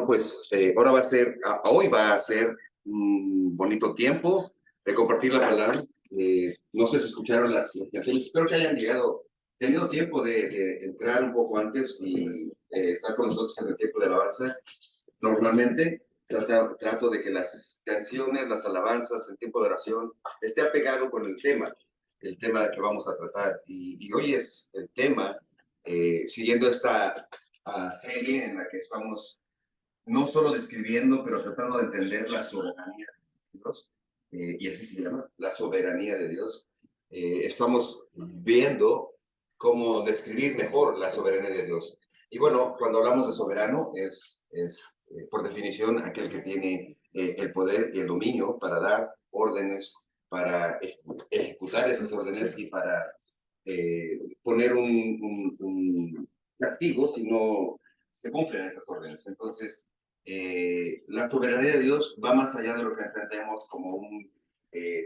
pues ahora va a ser, hoy va a ser un bonito tiempo de compartir la palabra. No sé si escucharon las canciones, espero que hayan tenido tiempo de entrar un poco antes y estar con nosotros en el tiempo de alabanza. Normalmente trato de que las canciones, las alabanzas, el tiempo de oración esté apegado con el tema que vamos a tratar. Y hoy es el tema, siguiendo esta serie en la que estamos no solo describiendo, pero tratando de entender la soberanía de Dios, y así se llama, la soberanía de Dios. Estamos viendo cómo describir mejor la soberanía de Dios. Y bueno, cuando hablamos de soberano, es por definición aquel que tiene el poder y el dominio para dar órdenes, para ejecutar esas órdenes y para poner un castigo si no se cumplen esas órdenes. Entonces, la soberanía de Dios va más allá de lo que entendemos como un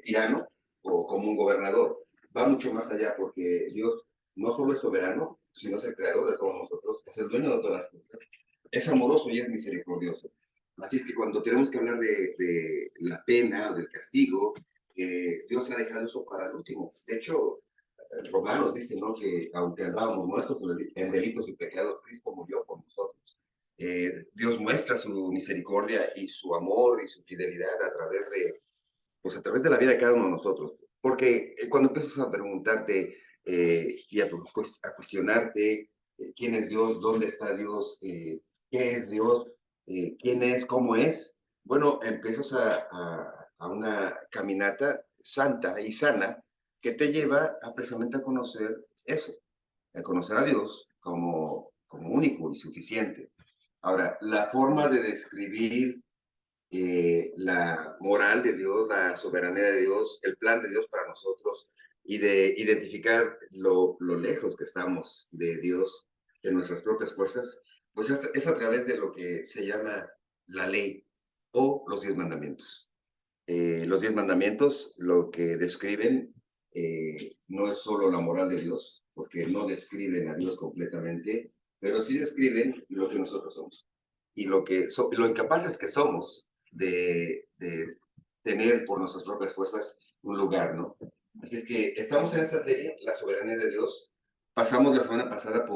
tirano o como un gobernador. Va mucho más allá porque Dios no solo es soberano, sino es el creador de todos nosotros, es el dueño de todas las cosas, es amoroso y es misericordioso. Así es que cuando tenemos que hablar de la pena, del castigo, Dios ha dejado eso para el último. De hecho, Romanos dice, ¿no?, que aunque andábamos muertos en delitos y pecados, Cristo murió por nosotros. Dios muestra su misericordia y su amor y su fidelidad a través de la vida de cada uno de nosotros. Porque cuando empiezas a preguntarte y a cuestionarte quién es Dios, dónde está Dios, qué es Dios, quién es, cómo es, bueno, empiezas a una caminata santa y sana que te lleva precisamente a conocer eso, a conocer a Dios como único y suficiente. Ahora, la forma de describir la moral de Dios, la soberanía de Dios, el plan de Dios para nosotros y de identificar lo lejos que estamos de Dios, de nuestras propias fuerzas, pues es a través de lo que se llama la ley o los 10 mandamientos. Los 10 mandamientos lo que describen no es solo la moral de Dios, porque no describen a Dios completamente, pero sí describen lo que nosotros somos y lo incapaces que somos de tener por nuestras propias fuerzas un lugar, ¿no? Así es que estamos en esta serie, la soberanía de Dios. Pasamos la semana pasada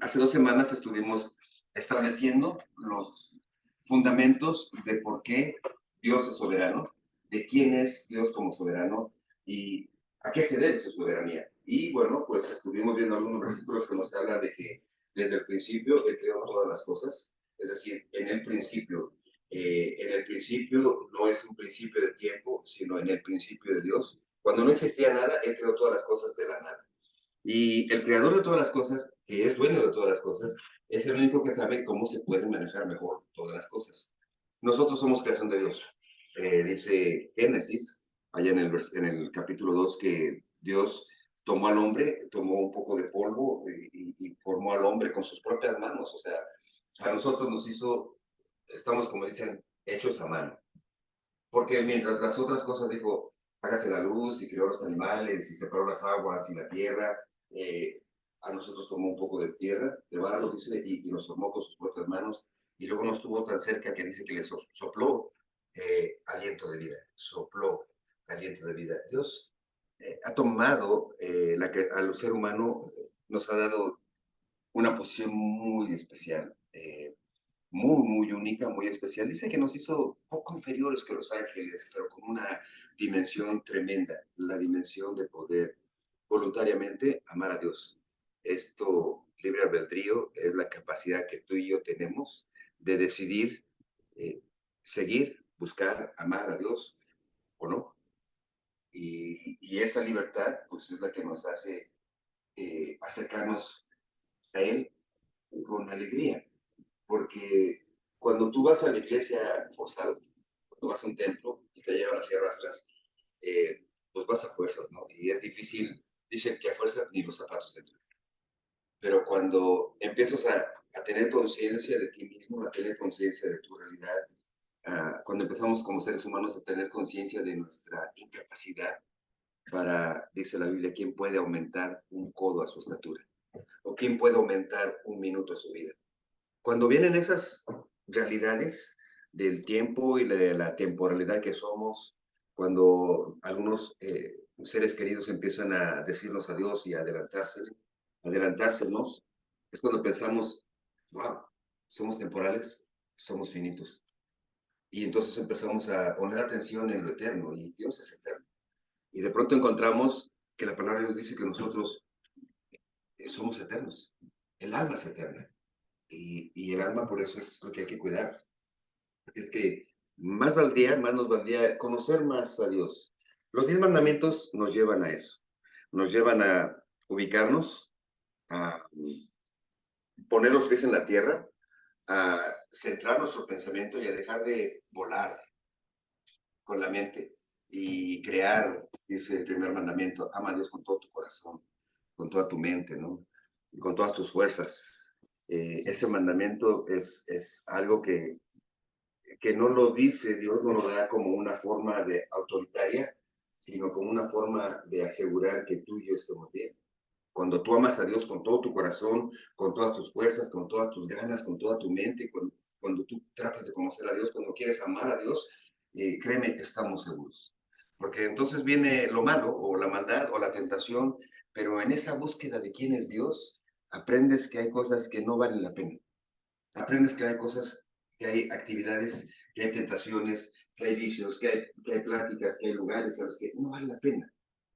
hace 2 semanas estuvimos estableciendo los fundamentos de por qué Dios es soberano, de quién es Dios como soberano y a qué se debe su soberanía. Y bueno, pues estuvimos viendo algunos versículos que nos hablan de que desde el principio Él creó todas las cosas, es decir, en el principio no es un principio de tiempo, sino en el principio de Dios. Cuando no existía nada, Él creó todas las cosas de la nada. Y el creador de todas las cosas, que es dueño de todas las cosas, es el único que sabe cómo se pueden manejar mejor todas las cosas. Nosotros somos creación de Dios. Dice Génesis, allá en el capítulo 2, que Dios tomó al hombre, tomó un poco de polvo y formó al hombre con sus propias manos. O sea, a nosotros nos hizo, estamos como dicen, hechos a mano. Porque mientras las otras cosas dijo, hágase la luz y creó los animales y separó las aguas y la tierra, a nosotros tomó un poco de tierra, de barro, dice, y nos formó con sus propias manos, y luego no estuvo tan cerca que dice que le sopló aliento de vida, sopló aliento de vida. Dios ha tomado al ser humano, nos ha dado una posición muy especial. Muy única, muy especial. Dice que nos hizo poco inferiores que los ángeles, pero con una dimensión tremenda, la dimensión de poder voluntariamente amar a Dios. Esto, libre albedrío, es la capacidad que tú y yo tenemos de decidir seguir, buscar, amar a Dios o no. Y esa libertad, pues es la que nos hace acercarnos a Él con alegría, porque cuando tú vas a la iglesia forzado, cuando vas a un templo y te llevan así arrastras, pues vas a fuerzas, ¿no? Y es difícil, dicen que a fuerzas ni los zapatos entran. Pero cuando empiezas a tener conciencia de ti mismo, a tener conciencia de tu realidad, cuando empezamos como seres humanos a tener conciencia de nuestra incapacidad para, dice la Biblia, ¿quién puede aumentar un codo a su estatura? ¿O quién puede aumentar un minuto a su vida? cuando vienen esas realidades del tiempo y de la temporalidad que somos, cuando algunos seres queridos empiezan a decirnos adiós y a adelantársenos, es cuando pensamos, wow, somos temporales, somos finitos. Y entonces empezamos a poner atención en lo eterno, y Dios es eterno. Y de pronto encontramos que la palabra de Dios dice que nosotros somos eternos. El alma es eterna. Y el alma por eso es lo que hay que cuidar. Es que más nos valdría conocer más a Dios. Los 10 mandamientos nos llevan a eso. Nos llevan a ubicarnos, a poner los pies en la tierra, a centrar nuestro pensamiento y a dejar de volar con la mente y crear, dice el primer mandamiento, ama a Dios con todo tu corazón, con toda tu mente, ¿no? Y con todas tus fuerzas. Ese mandamiento es algo que no lo dice, Dios no lo da como una forma de autoritaria, sino como una forma de asegurar que tú y yo estemos bien. Cuando tú amas a Dios con todo tu corazón, con todas tus fuerzas, con todas tus ganas, con toda tu mente, cuando tú tratas de conocer a Dios, cuando quieres amar a Dios, créeme, estamos seguros. Porque entonces viene lo malo o la maldad o la tentación, pero en esa búsqueda de quién es Dios, aprendes que hay cosas que no valen la pena. Aprendes que hay cosas, que hay actividades, que hay tentaciones, que hay vicios, que hay pláticas, que hay lugares, ¿sabes? Que no vale la pena,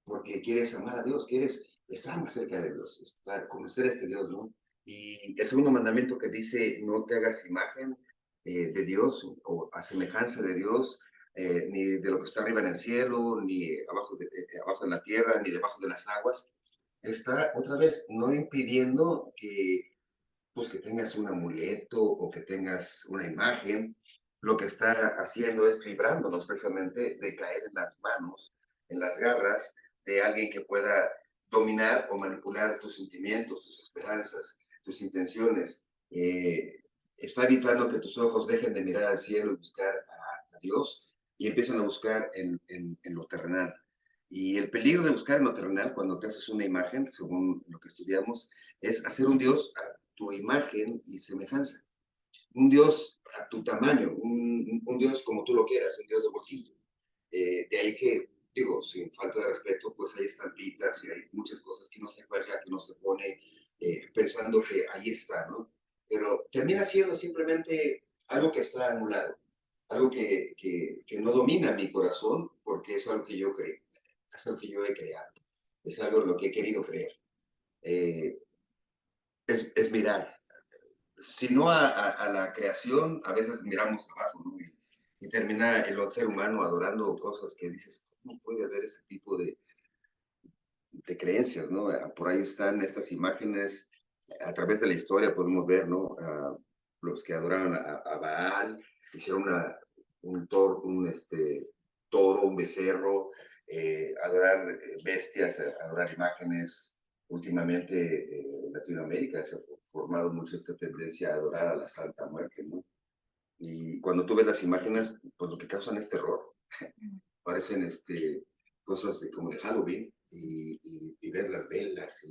porque quieres amar a Dios, quieres estar más cerca de Dios, conocer a este Dios, ¿no? Y el segundo mandamiento que dice, no te hagas imagen de Dios o a semejanza de Dios, ni de lo que está arriba en el cielo, ni abajo de la tierra, ni debajo de las aguas, está otra vez no impidiendo pues que tengas un amuleto o que tengas una imagen, lo que está haciendo es librándonos precisamente de caer en las manos, en las garras de alguien que pueda dominar o manipular tus sentimientos, tus esperanzas, tus intenciones. Está evitando que tus ojos dejen de mirar al cielo y buscar a Dios y empiezan a buscar en lo terrenal. Y el peligro de buscar en lo terrenal, cuando te haces una imagen, según lo que estudiamos, es hacer un Dios tu imagen y semejanza. Un Dios a tu tamaño, un Dios como tú lo quieras, un Dios de bolsillo. De ahí que, digo, sin falta de respeto, pues hay estampitas y hay muchas cosas que no se cuelga, que no se pone pensando que ahí está, ¿no? Pero termina siendo simplemente algo que está anulado, algo que no domina mi corazón porque es algo que yo creo, es algo que yo he creado, es algo en lo que he querido creer. Eh, es mirar, sino a la creación, a veces miramos abajo, ¿no? Y termina el ser humano adorando cosas que dices, ¿cómo puede haber este tipo de creencias, ¿no? Por ahí están estas imágenes, a través de la historia podemos ver, ¿no? Los que adoraron a Baal, hicieron un toro, un becerro, adorar bestias, adorar imágenes. Últimamente en Latinoamérica se ha formado mucho esta tendencia a adorar a la Santa Muerte, ¿no? Y cuando tú ves las imágenes, pues lo que causan es terror. Parecen cosas como de Halloween y ves las velas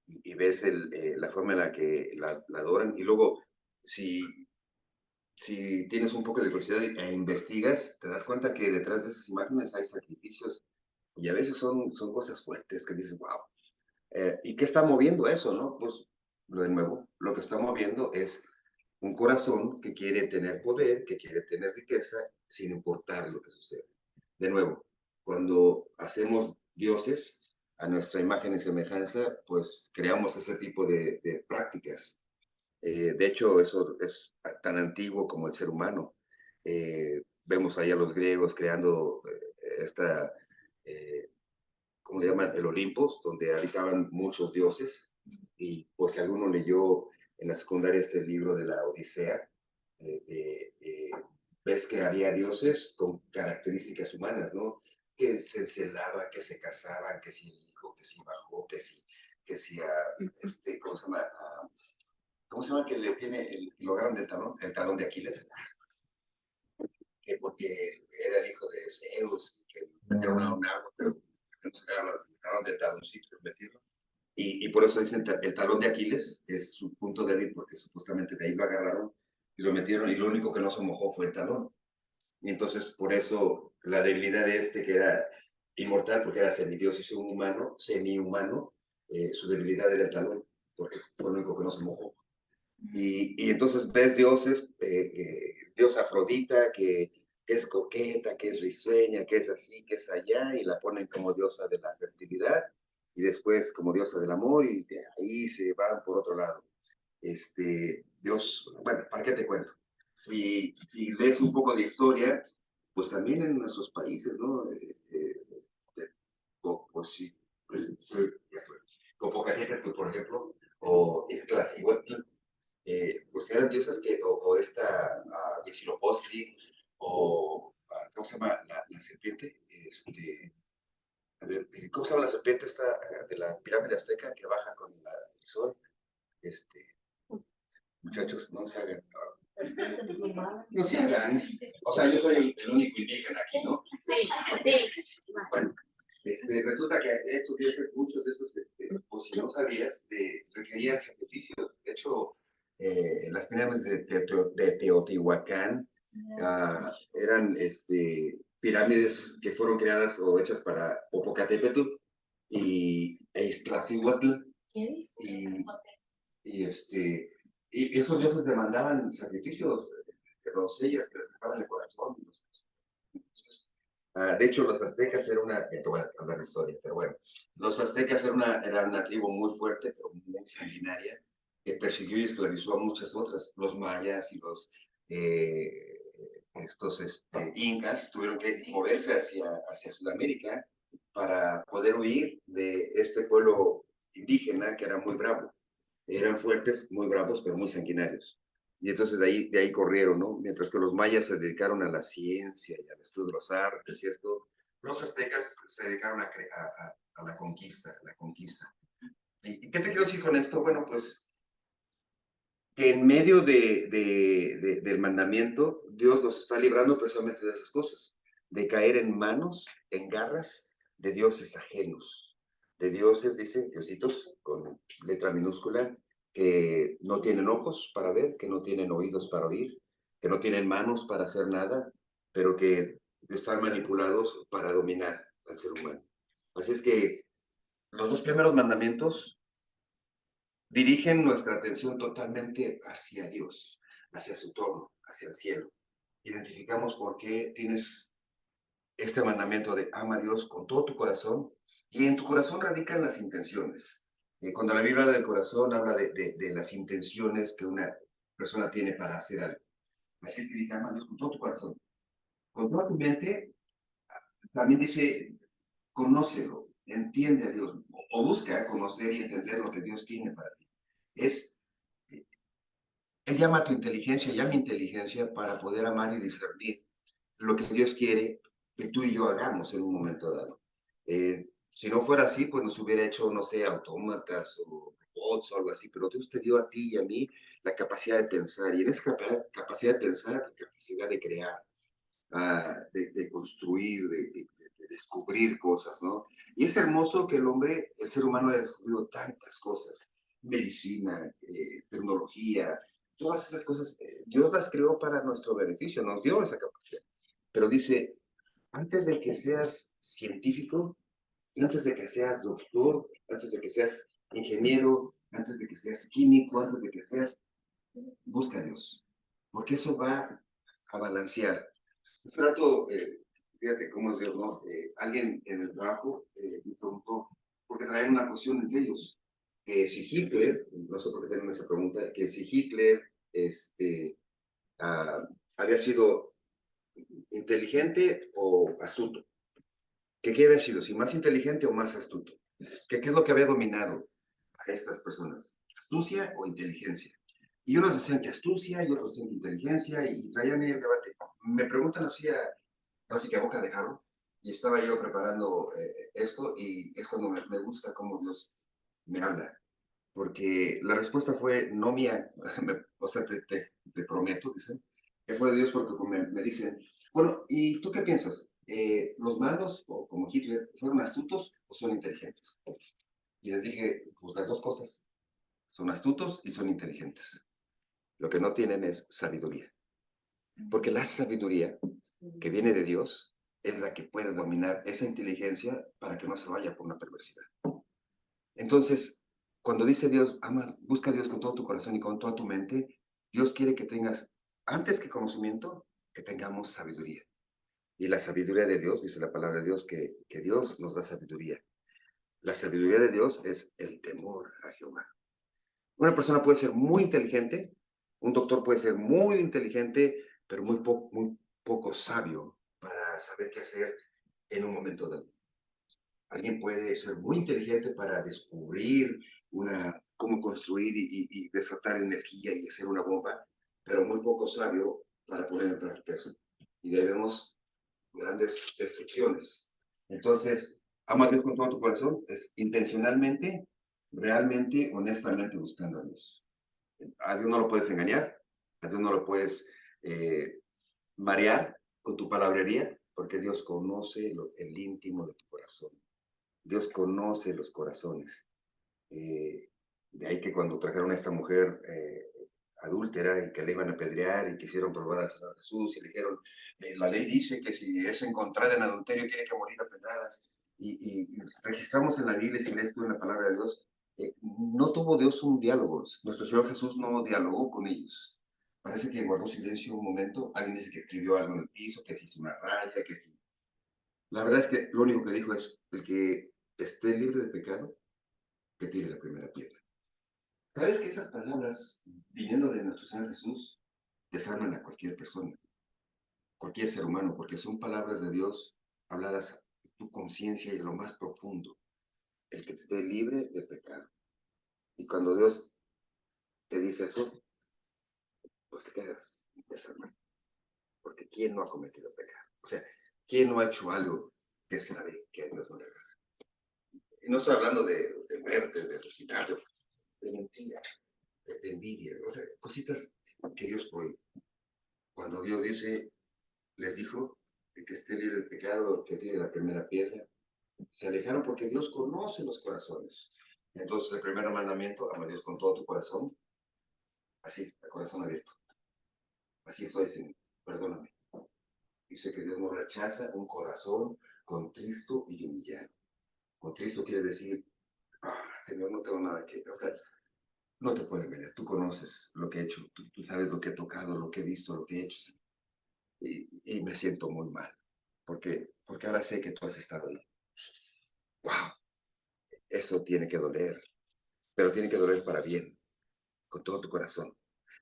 y ves la forma en la que la adoran. Y luego, si, si tienes un poco de curiosidad e investigas, te das cuenta que detrás de esas imágenes hay sacrificios y a veces son cosas fuertes que dices, wow. ¿Y qué está moviendo eso, no? Pues, de nuevo, lo que está moviendo es un corazón que quiere tener poder, que quiere tener riqueza, sin importar lo que sucede. De nuevo, cuando hacemos dioses a nuestra imagen y semejanza, pues creamos ese tipo de prácticas. De hecho, eso es tan antiguo como el ser humano. Vemos ahí a los griegos creando esta, eh, ¿cómo le llaman? El Olimpo, donde habitaban muchos dioses. Y pues si alguno leyó en la secundaria este libro de la Odisea, eh, eh, eh, ves que había dioses con características humanas, ¿no? Que se celaba, que se casaban, que si el hijo, que si bajó, que si ¿cómo se llama que le tiene lo agarran del talón? El talón de Aquiles, que porque era el hijo de Zeus, y que metieron a un agua, pero que no se agarran del taloncito, metirlo. y por eso dicen el talón de Aquiles es su punto débil, porque supuestamente de ahí lo agarraron y lo metieron, y lo único que no se mojó fue el talón. Y entonces, por eso, la debilidad de este, que era inmortal, porque era semidios y semi-humano, su debilidad era el talón, porque fue lo único que no se mojó. Y entonces ves dioses, dios Afrodita, que es coqueta, que es risueña, que es así, que es allá, y la ponen como diosa de la fertilidad, y después como diosa del amor, y de ahí se van por otro lado. Dios, bueno, ¿para qué te cuento? Si lees un poco de historia, pues también en nuestros países, ¿no? Sí, Popocatépetl, por ejemplo, o Iztaccíhuatl, pues eran diosas que, o esta Huitzilopochtli, o, ¿cómo se llama? La serpiente, a ver, ¿cómo se llama la serpiente esta de la pirámide azteca que baja con el sol? Este, Muchachos, no se hagan. No se hagan. O sea, yo soy el único indígena aquí, ¿no? Sí, sí. Bueno, resulta que estos dioses, muchos de esos, pues si no sabías, requerían sacrificios. De hecho, las pirámides de Teotihuacán eran pirámides que fueron creadas o hechas para Popocatépetl e Iztaccíhuatl. Y, y, y esos dioses demandaban sacrificios de doncellas que les sacaban el corazón. De hecho, los aztecas eran una, te voy a hablar de historia, pero bueno, los aztecas eran una tribu muy fuerte, pero muy sanguinaria, que persiguió y esclavizó a muchas otras. Los mayas y estos incas tuvieron que moverse hacia Sudamérica para poder huir de este pueblo indígena que era muy bravo. Eran fuertes, muy bravos, pero muy sanguinarios. Y entonces de ahí corrieron, ¿no? Mientras que los mayas se dedicaron a la ciencia y al estudio de los artes y esto, los aztecas se dedicaron a la conquista, la conquista. ¿Y qué te quiero decir con esto? Bueno, pues que en medio del mandamiento, Dios nos está librando precisamente de esas cosas, de caer en manos, en garras de dioses ajenos, de dioses, dicen, diositos, con letra minúscula, que no tienen ojos para ver, que no tienen oídos para oír, que no tienen manos para hacer nada, pero que están manipulados para dominar al ser humano. Así es que los dos primeros mandamientos dirigen nuestra atención totalmente hacia Dios, hacia su trono, hacia el cielo. Identificamos por qué tienes este mandamiento de ama a Dios con todo tu corazón, y en tu corazón radican las intenciones. Cuando la Biblia habla del corazón, habla de las intenciones que una persona tiene para hacer algo. Así es que dice, ama a Dios con todo tu corazón. Con toda tu mente, también dice, conócelo, entiende a Dios, o busca conocer y entender lo que Dios tiene para ti. Él llama a tu inteligencia y a mi inteligencia para poder amar y discernir lo que Dios quiere que tú y yo hagamos en un momento dado. Si no fuera así, pues nos hubiera hecho, no sé, autómatas o robots o algo así, pero Dios te dio a ti y a mí la capacidad de pensar, y en esa capacidad de pensar, la capacidad de crear, de construir, de descubrir cosas, ¿no? Y es hermoso que el ser humano, haya descubrido tantas cosas, medicina, tecnología, todas esas cosas, Dios las creó para nuestro beneficio, nos dio esa capacidad. Pero dice, antes de que seas científico, antes de que seas doctor, antes de que seas ingeniero, antes de que seas químico, antes de que seas, busca a Dios, porque eso va a balancear. Un rato, fíjate cómo es Dios, ¿no? Alguien en el trabajo me preguntó, porque traen una cuestión entre ellos, que si Hitler, no sé por qué tienen esa pregunta, que si Hitler ah, había sido inteligente o astuto. ¿Qué había sido? ¿Si más inteligente o más astuto? ¿Qué es lo que había dominado a estas personas? ¿Astucia o inteligencia? Y unos decían que astucia y otros decían que inteligencia, y traían ahí el debate. Me preguntan así que a boca de jarro, y estaba yo preparando esto, y es cuando me gusta cómo Dios me habla, porque la respuesta fue no mía, o sea, te prometo, dicen, que fue de Dios, porque me dicen, bueno, ¿y tú qué piensas? ¿Los malos, o como Hitler, fueron astutos o son inteligentes? Y les dije, pues las dos cosas. Son astutos y son inteligentes. Lo que no tienen es sabiduría. Porque la sabiduría que viene de Dios es la que puede dominar esa inteligencia para que no se vaya por una perversidad. Entonces, cuando dice Dios, ama, busca a Dios con todo tu corazón y con toda tu mente, Dios quiere que tengas, antes que conocimiento, que tengamos sabiduría. Y la sabiduría de Dios, dice la palabra de Dios, que Dios nos da sabiduría. La sabiduría de Dios es el temor a Jehová. Una persona puede ser muy inteligente, un doctor puede ser muy inteligente, pero muy poco sabio para saber qué hacer en un momento dado. Alguien puede ser muy inteligente para descubrir cómo construir y desatar energía y hacer una bomba, pero muy poco sabio para poner en práctica eso. Y debemos grandes destrucciones. Entonces, ama a Dios con todo tu corazón, es intencionalmente, realmente, honestamente buscando a Dios. A Dios no lo puedes engañar, a Dios no lo puedes eh, marear con tu palabrería, porque Dios conoce el íntimo de tu corazón. Dios conoce los corazones. De ahí que cuando trajeron a esta mujer adúltera y que le iban a apedrear y quisieron probar al Señor Jesús y le dijeron, la ley dice que si es encontrada en adulterio tiene que morir a pedradas. Y registramos en la Biblia, si lees tú en la palabra de Dios, no tuvo Dios un diálogo. Nuestro Señor Jesús no dialogó con ellos. Parece que guardó silencio un momento. Alguien dice que escribió algo en el piso, que hizo una raya, que sí. La verdad es que lo único que dijo es, el que esté libre de pecado, que tire la primera piedra. ¿Sabes que esas palabras, viniendo de nuestro Señor Jesús, desarman a cualquier persona, cualquier ser humano, porque son palabras de Dios habladas de tu conciencia y de lo más profundo, el que esté libre de pecado? Y cuando Dios te dice eso, pues te quedas desarmado, porque ¿quién no ha cometido pecado? O sea, ¿quién no ha hecho algo que sabe que a Dios no le agrada? Y no estoy hablando de muertes, de asesinatos, de mentiras, de envidia, o sea, cositas que Dios prohíbe. Cuando Dios dice, les dijo, el que esté libre del pecado, que tiene la primera piedra, se alejaron porque Dios conoce los corazones. Entonces, el primer mandamiento, ama a Dios con todo tu corazón, así, a corazón abierto. Así soy, Señor, perdóname. Dice que Dios no rechaza un corazón contristo y humillado. Contristo quiere decir, Señor, no tengo nada que... O sea, no te pueden venir, tú conoces lo que he hecho, tú sabes lo que he tocado, lo que he visto, lo que he hecho. Y me siento muy mal, porque ahora sé que tú has estado ahí. ¡Wow! Eso tiene que doler, pero tiene que doler para bien, con todo tu corazón,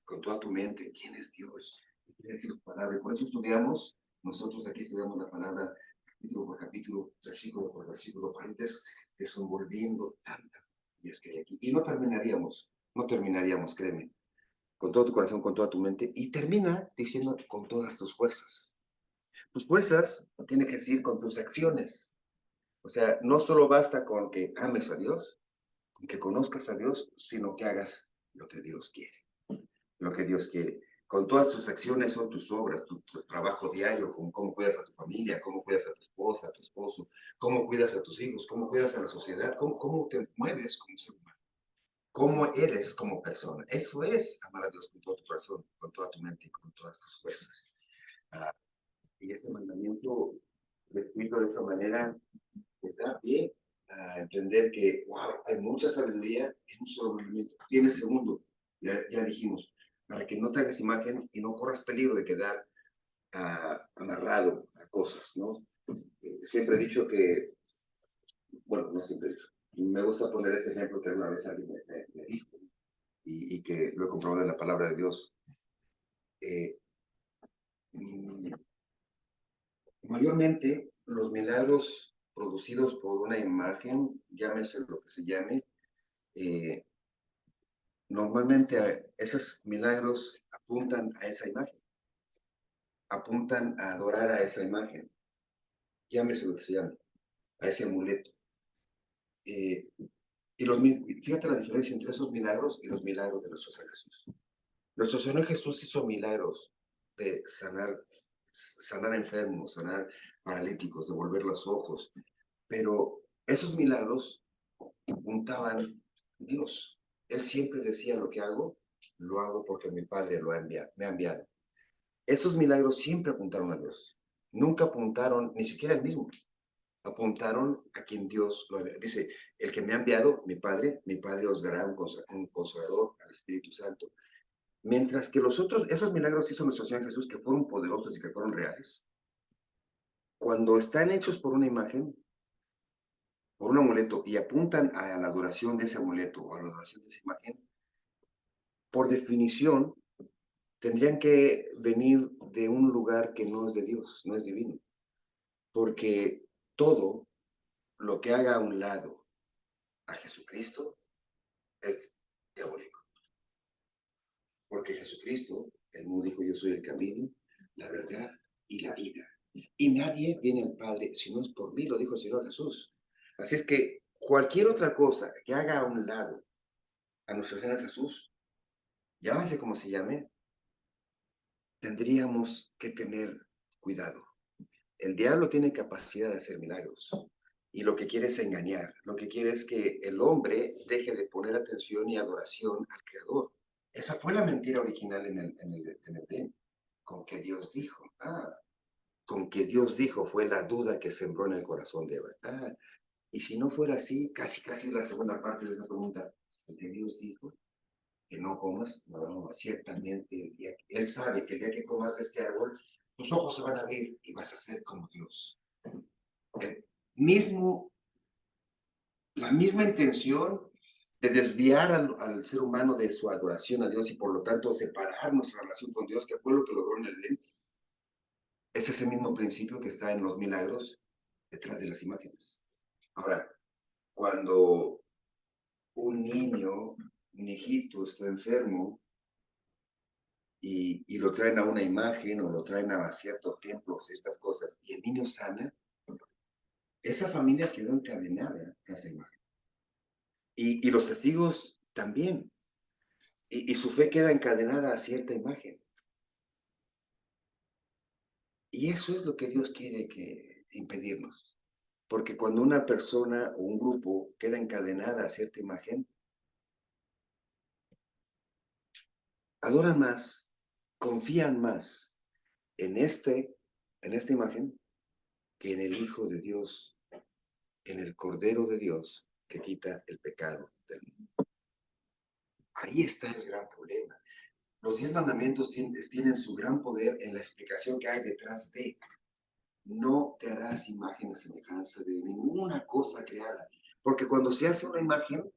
con toda tu mente. ¿Quién es Dios? ¿Qué quiere decir su palabra? Y por eso estudiamos, nosotros aquí estudiamos la palabra capítulo por capítulo, versículo por versículo, para ir desenvolviendo tanta. Y es que aquí, y no terminaríamos, créeme, con todo tu corazón, con toda tu mente, y termina diciendo con todas tus fuerzas. Tus fuerzas tienen que decir con tus acciones. O sea, no solo basta con que ames a Dios, con que conozcas a Dios, sino que hagas lo que Dios quiere. Lo que Dios quiere. Con todas tus acciones son tus obras, tu trabajo diario, como cómo cuidas a tu familia, cómo cuidas a tu esposa, a tu esposo, cómo cuidas a tus hijos, cómo cuidas a la sociedad, cómo te mueves como ser humano, cómo eres como persona. Eso es amar a Dios con todo tu corazón, con toda tu mente y con todas tus fuerzas. Ah, y este mandamiento, escrito de esta manera, está bien a entender que, wow, hay mucha sabiduría en un solo movimiento. Y en el segundo, ya dijimos, para que no te hagas imagen y no corras peligro de quedar amarrado a cosas, ¿no? Siempre he dicho que, bueno, no siempre he dicho, me gusta poner este ejemplo que alguna vez alguien me dijo y que lo he comprobado en la palabra de Dios. Eh, mm, Mayormente, los milagros producidos por una imagen, llámese lo que se llame, eh, normalmente esos milagros apuntan a esa imagen, apuntan a adorar a esa imagen, llámese lo que se llame, a ese amuleto. Eh, Fíjate la diferencia entre esos milagros y los milagros de nuestro Señor Jesús. Nuestro Señor Jesús hizo milagros de sanar enfermos, sanar paralíticos, devolver los ojos, pero esos milagros apuntaban a Dios. Él siempre decía: lo que hago, lo hago porque mi Padre me ha enviado. Esos milagros siempre apuntaron a Dios. Nunca apuntaron, ni siquiera el mismo, apuntaron a quien Dios lo había. Dice: el que me ha enviado, mi Padre os dará un consolador, al Espíritu Santo. Mientras que esos milagros hizo nuestro Señor Jesús, que fueron poderosos y que fueron reales, cuando están hechos por una imagen, por un amuleto, y apuntan a la adoración de ese amuleto o a la adoración de esa imagen, por definición, tendrían que venir de un lugar que no es de Dios, no es divino. Porque todo lo que haga a un lado a Jesucristo es diabólico. Porque Jesucristo, él mismo dijo: yo soy el camino, la verdad y la vida. Y nadie viene al Padre si no es por mí, lo dijo el Señor Jesús. Así es que cualquier otra cosa que haga a un lado a nuestro Señor Jesús, llámese como se llame, tendríamos que tener cuidado. El diablo tiene capacidad de hacer milagros y lo que quiere es engañar. Lo que quiere es que el hombre deje de poner atención y adoración al Creador. Esa fue la mentira original en el Edén. Con que Dios dijo. Con que Dios dijo fue la duda que sembró en el corazón de Eva. Y si no fuera así, casi es la segunda parte de esa pregunta. ¿Con que Dios dijo que no comas? No, ciertamente Él sabe que el día que comas de este árbol, tus ojos se van a abrir y vas a ser como Dios. El mismo, la misma intención de desviar al ser humano de su adoración a Dios y por lo tanto separar nuestra relación con Dios, que fue lo que logró en el Edén, es ese mismo principio que está en los milagros detrás de las imágenes. Ahora, cuando un niño, un hijito está enfermo y lo traen a una imagen o lo traen a cierto templo o ciertas cosas y el niño sana, esa familia quedó encadenada a esta imagen. Y los testigos también. Y su fe queda encadenada a cierta imagen. Y eso es lo que Dios quiere impedirnos. Porque cuando una persona o un grupo queda encadenada a cierta imagen, adoran más, confían más en esta imagen que en el Hijo de Dios, en el Cordero de Dios que quita el pecado del mundo. Ahí está el gran problema. Los 10 mandamientos tienen su gran poder en la explicación que hay detrás de: no te harás imagen a semejanza de ninguna cosa creada. Porque cuando se hace una imagen,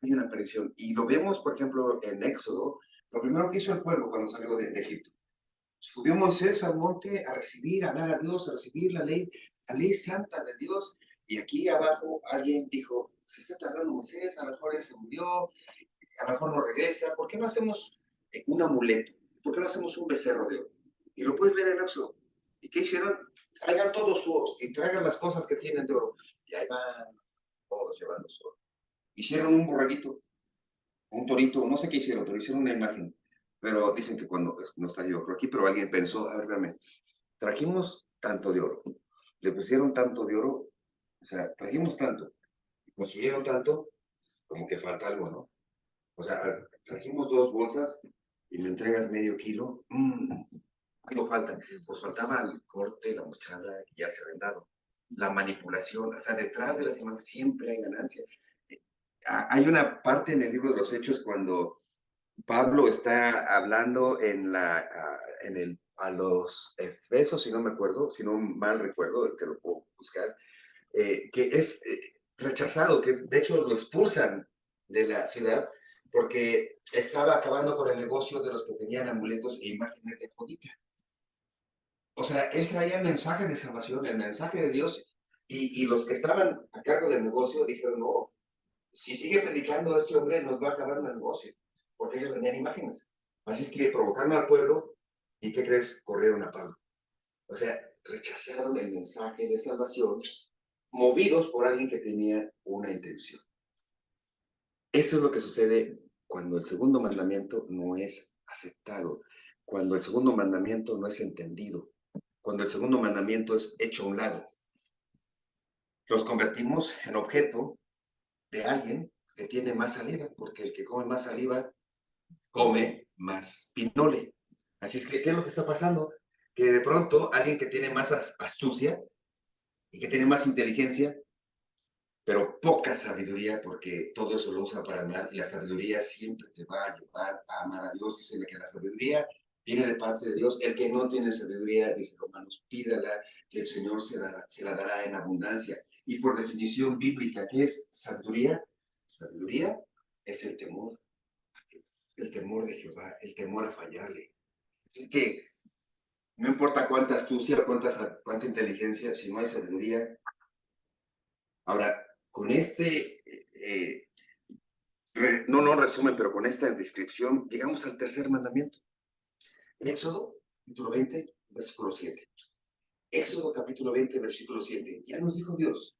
hay una aparición. Y lo vemos, por ejemplo, en Éxodo, lo primero que hizo el pueblo cuando salió de Egipto. Subió Moisés al monte a recibir, a hablar a Dios, a recibir la ley santa de Dios. Y aquí abajo alguien dijo: se está tardando Moisés, a lo mejor ya se murió, a lo mejor no regresa. ¿Por qué no hacemos un amuleto? ¿Por qué no hacemos un becerro de oro? Y lo puedes ver en Éxodo. ¿Y qué hicieron? Traigan todos su oro y traigan las cosas que tienen de oro. Y ahí van todos llevando su oro. Hicieron un borreguito, un torito, no sé qué hicieron, pero hicieron una imagen. Pero dicen que cuando, no está yo creo aquí, pero alguien pensó: a ver, espérame, trajimos tanto de oro, le pusieron tanto de oro, o sea, trajimos tanto, construyeron tanto, como que falta algo, ¿no? O sea, trajimos 2 bolsas y me entregas medio kilo, algo falta. Pues faltaba el corte, la mochada y ya se vendado. La manipulación, o sea, detrás de las imágenes siempre hay ganancia. Hay una parte en el libro de los Hechos cuando Pablo está hablando a los Efesos, si no me acuerdo, si no mal recuerdo, que lo puedo buscar, que es rechazado, que de hecho lo expulsan de la ciudad porque estaba acabando con el negocio de los que tenían amuletos e imágenes de Afrodita. O sea, él traía el mensaje de salvación, el mensaje de Dios, y los que estaban a cargo del negocio dijeron: no, si sigue predicando a este hombre nos va a acabar el negocio, porque ellos vendían imágenes. Así es que provocaron al pueblo, ¿y qué crees? Corrieron a Pablo. O sea, rechazaron el mensaje de salvación, movidos por alguien que tenía una intención. Eso es lo que sucede cuando el segundo mandamiento no es aceptado, cuando el segundo mandamiento no es entendido, cuando el segundo mandamiento es hecho a un lado. Los convertimos en objeto de alguien que tiene más saliva, porque el que come más saliva come más pinole. Así es que, ¿qué es lo que está pasando? Que de pronto alguien que tiene más astucia y que tiene más inteligencia, pero poca sabiduría, porque todo eso lo usa para el mal, y la sabiduría siempre te va a llevar a amar a Dios. Dice que la sabiduría viene de parte de Dios. El que no tiene sabiduría, dice Romanos, pídala, que el Señor se la dará en abundancia. Y por definición bíblica, ¿qué es sabiduría? Sabiduría es el temor de Jehová, el temor a fallarle. Así que no importa cuánta astucia, cuánta inteligencia, si no hay sabiduría. Ahora, con no resumen, pero con esta descripción, llegamos al tercer mandamiento. Éxodo, capítulo 20, versículo 7. Éxodo, capítulo 20, versículo 7. Ya nos dijo Dios,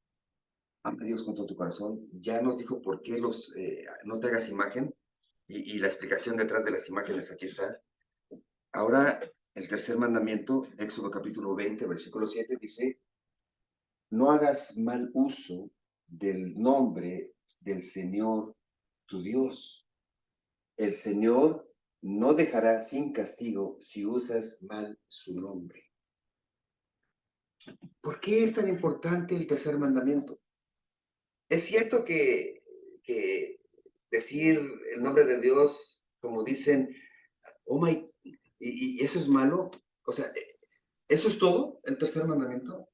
ama a Dios con todo tu corazón. Ya nos dijo por qué no te hagas imagen. Y la explicación detrás de las imágenes aquí está. Ahora, el tercer mandamiento, Éxodo capítulo 20, versículo 7, dice, no hagas mal uso del nombre del Señor tu Dios. El Señor no dejará sin castigo si usas mal su nombre. ¿Por qué es tan importante el tercer mandamiento? Es cierto que decir el nombre de Dios, como dicen, oh my, y eso es malo. O sea, ¿eso es todo el tercer mandamiento?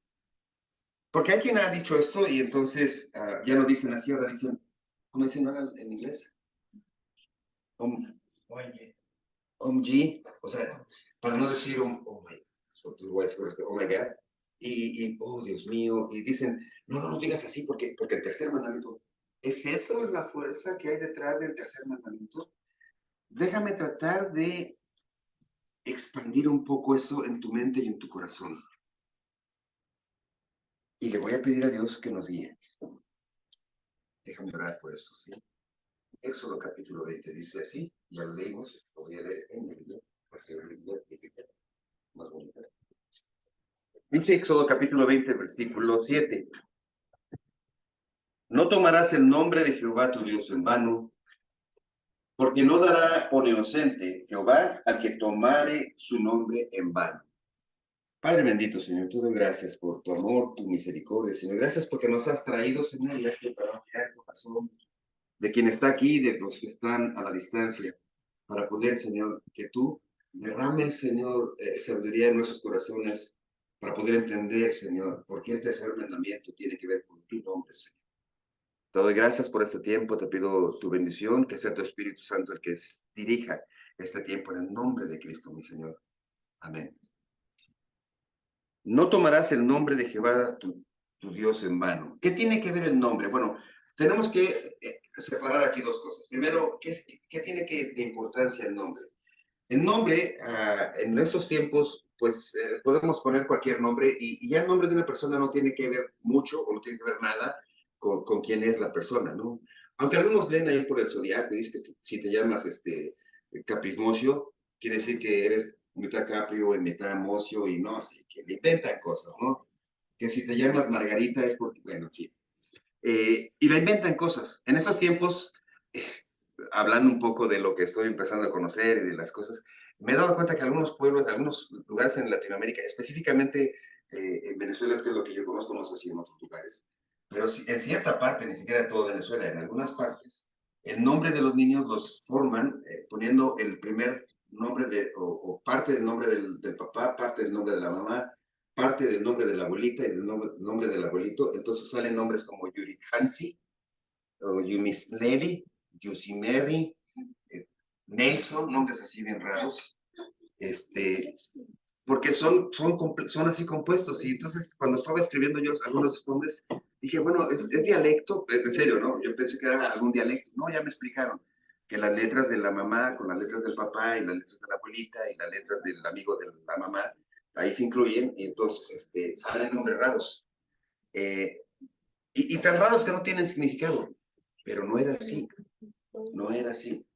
Porque hay quien ha dicho esto y entonces ya no dicen así, ahora dicen, ¿cómo dicen ahora en inglés? OMG, o sea, para no decir oh my, oh my God, oh Dios mío, y dicen, no digas así porque el tercer mandamiento, ¿es eso la fuerza que hay detrás del tercer mandamiento? Déjame tratar de expandir un poco eso en tu mente y en tu corazón. Y le voy a pedir a Dios que nos guíe. Déjame orar por esto, ¿sí? Éxodo capítulo 20 dice así, ya lo leímos, lo voy a leer en mi Biblia, porque la Biblia es más bonita. Dice Éxodo capítulo 20, versículo 7. No tomarás el nombre de Jehová tu Dios en vano, porque no dará por inocente Jehová al que tomare su nombre en vano. Padre bendito, Señor, te doy gracias por tu amor, tu misericordia, Señor. Gracias porque nos has traído, Señor, y has preparado ya el corazón de quien está aquí, de los que están a la distancia, para poder, Señor, que tú derrames, Señor, sabiduría en nuestros corazones, para poder entender, Señor, por qué el tercer mandamiento tiene que ver con tu nombre, Señor. Te doy gracias por este tiempo, te pido tu bendición, que sea tu Espíritu Santo el que dirija este tiempo en el nombre de Cristo, mi Señor. Amén. No tomarás el nombre de Jehová tu Dios en vano. ¿Qué tiene que ver el nombre? Bueno, tenemos que separar aquí dos cosas. Primero, ¿qué tiene de importancia el nombre? El nombre, en estos tiempos, pues podemos poner cualquier nombre y ya el nombre de una persona no tiene que ver mucho o no tiene que ver nada con quién es la persona, ¿no? Aunque algunos leen ahí por el zodiaco, dice que si te llamas Caprismocio, quiere decir que eres mitad Caprio y mitad Mocio y no sé, que le inventan cosas, ¿no? Que si te llamas Margarita es porque, bueno, sí. Y le inventan cosas. En esos tiempos, eh, hablando un poco de lo que estoy empezando a conocer y de las cosas, me he dado cuenta que algunos pueblos, algunos lugares en Latinoamérica, específicamente en Venezuela, que es lo que yo conozco, no sé si en otros lugares, pero en cierta parte, ni siquiera todo Venezuela, en algunas partes, el nombre de los niños los forman poniendo el primer nombre o parte del nombre del papá, parte del nombre de la mamá, parte del nombre de la abuelita y del nombre del abuelito. Entonces salen nombres como Yuri Hansi, o Yumisleli, Yusimeri, Nelson, nombres así bien raros, porque son así compuestos. Y entonces, cuando estaba escribiendo yo algunos de estos nombres, dije, bueno, es dialecto, en serio, ¿no? Yo pensé que era algún dialecto. No, ya me explicaron que las letras de la mamá con las letras del papá y las letras de la abuelita y las letras del amigo de la mamá, ahí se incluyen y entonces salen nombres raros. Eh, y tan raros que no tienen significado. Pero no era así, no era así.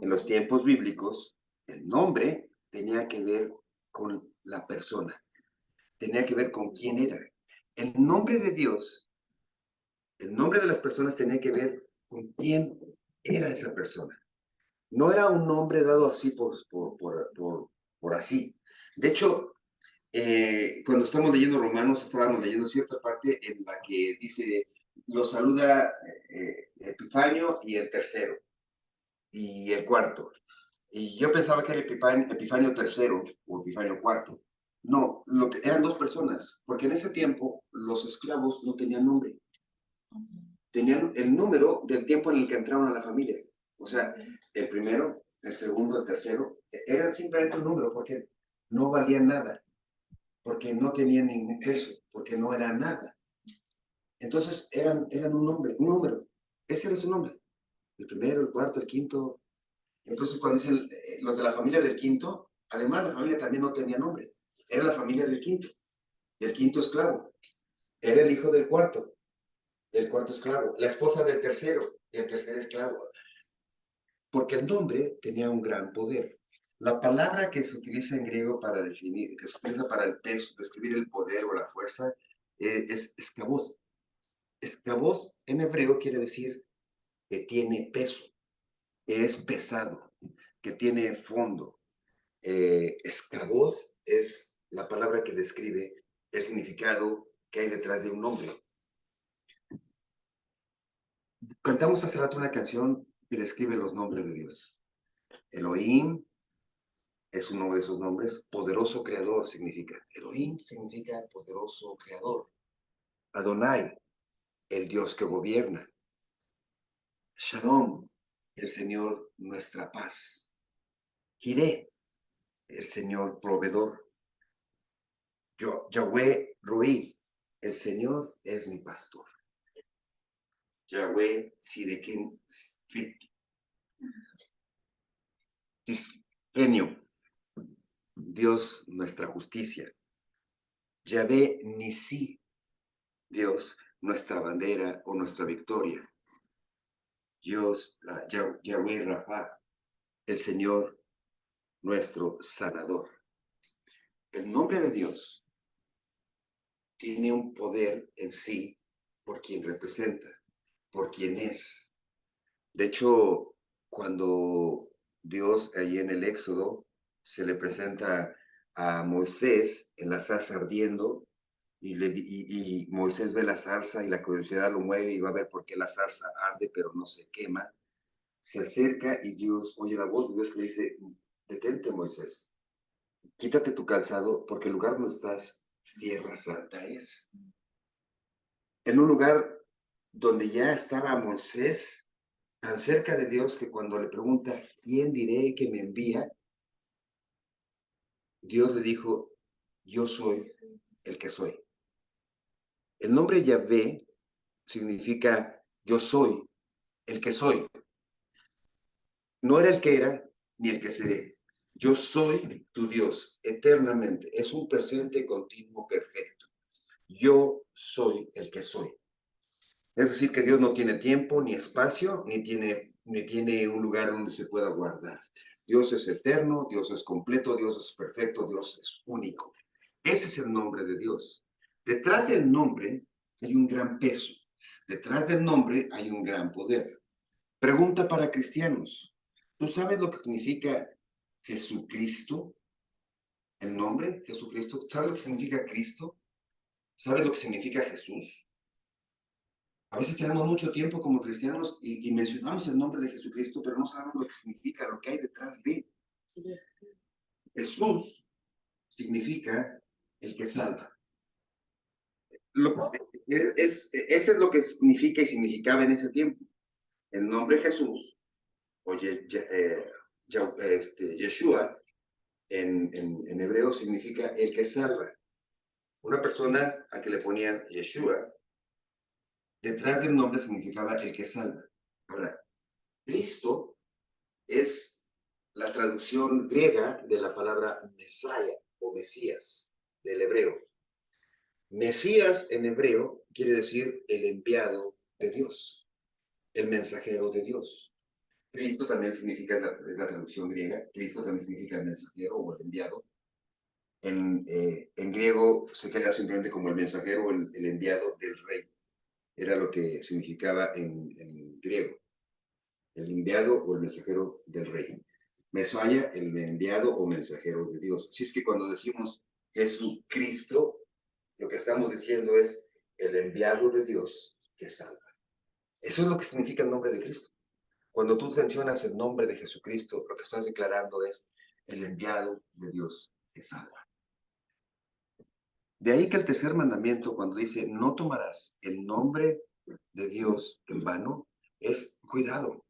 En los tiempos bíblicos, el nombre tenía que ver con la persona, tenía que ver con quién era. El nombre de Dios El nombre de las personas tenía que ver con quién era esa persona. No era un nombre dado así por así. De hecho, cuando estamos leyendo Romanos, estábamos leyendo cierta parte en la que dice, lo saluda Epifanio y el tercero, y el cuarto. Y yo pensaba que era Epifanio tercero o Epifanio cuarto. No, eran dos personas, porque en ese tiempo los esclavos no tenían nombre. Tenían el número del tiempo en el que entraron a la familia. O sea, el primero, el segundo, el tercero, eran simplemente un número, porque no valían nada, porque no tenían ningún peso, porque no eran nada. Entonces eran un nombre, un número. Ese era su nombre. El primero, el cuarto, el quinto. Entonces cuando dicen los de la familia del quinto, además la familia también no tenía nombre. Era la familia del quinto esclavo. Era el hijo del cuarto esclavo. La esposa del tercer esclavo. Porque el nombre tenía un gran poder. La palabra que se utiliza en griego para definir, que se utiliza para el peso, describir el poder o la fuerza, es escaboz. Escaboz en hebreo quiere decir que tiene peso, que es pesado, que tiene fondo. Escaboz es la palabra que describe el significado que hay detrás de un nombre. Cantamos hace rato una canción que describe los nombres de Dios. Elohim es uno de esos nombres. Poderoso creador significa. Elohim significa poderoso creador. Adonai, el Dios que gobierna. Shalom, el Señor nuestra paz. Jireh, el Señor proveedor. Yahweh Roí, el Señor es mi pastor. Yahweh Sidequén, genio, Dios nuestra justicia. Yahvé Nisi, Dios nuestra bandera o nuestra victoria. Dios, Yahweh Rafa, el Señor nuestro sanador. El nombre de Dios tiene un poder en sí por quien representa, por quien es. De hecho, cuando Dios ahí en el Éxodo se le presenta a Moisés en la zarza ardiendo y Moisés ve la zarza y la curiosidad lo mueve y va a ver por qué la zarza arde pero no se quema. Se acerca y Dios oye la voz de Dios que le dice, detente Moisés, quítate tu calzado porque el lugar donde estás, tierra santa es. En un lugar donde ya estaba Moisés tan cerca de Dios que cuando le pregunta, ¿quién diré que me envía? Dios le dijo, yo soy el que soy. El nombre Yahvé significa yo soy el que soy. No era el que era ni el que seré. Yo soy tu Dios eternamente. Es un presente continuo perfecto. Yo soy el que soy. Es decir, que Dios no tiene tiempo ni espacio, ni tiene un lugar donde se pueda guardar. Dios es eterno, Dios es completo, Dios es perfecto, Dios es único. Ese es el nombre de Dios. Detrás del nombre hay un gran peso. Detrás del nombre hay un gran poder. Pregunta para cristianos. ¿Tú sabes lo que significa Jesucristo? El nombre Jesucristo. ¿Sabes lo que significa Cristo? ¿Sabes lo que significa Jesús? A veces tenemos mucho tiempo como cristianos y mencionamos el nombre de Jesucristo, pero no sabemos lo que significa, lo que hay detrás de. Jesús significa el que salva. Ese es lo que significa y significaba en ese tiempo. El nombre Jesús, o Yeshua, en hebreo significa el que salva. Una persona a que le ponían Yeshua, detrás del nombre significaba el que salva. Ahora, Cristo es la traducción griega de la palabra Mesaya o Mesías del hebreo. Mesías en hebreo quiere decir el enviado de Dios, el mensajero de Dios. Cristo también significa, es la traducción griega, Cristo también significa el mensajero o el enviado. En griego se queda simplemente como el mensajero o el enviado del rey. Era lo que significaba en griego, el enviado o el mensajero del rey. Mesaya, el enviado o mensajero de Dios. Así es que cuando decimos Jesucristo, lo que estamos diciendo es el enviado de Dios que salva. Eso es lo que significa el nombre de Cristo. Cuando tú mencionas el nombre de Jesucristo, lo que estás declarando es el enviado de Dios que salva. De ahí que el tercer mandamiento, cuando dice no tomarás el nombre de Dios en vano, es cuidado,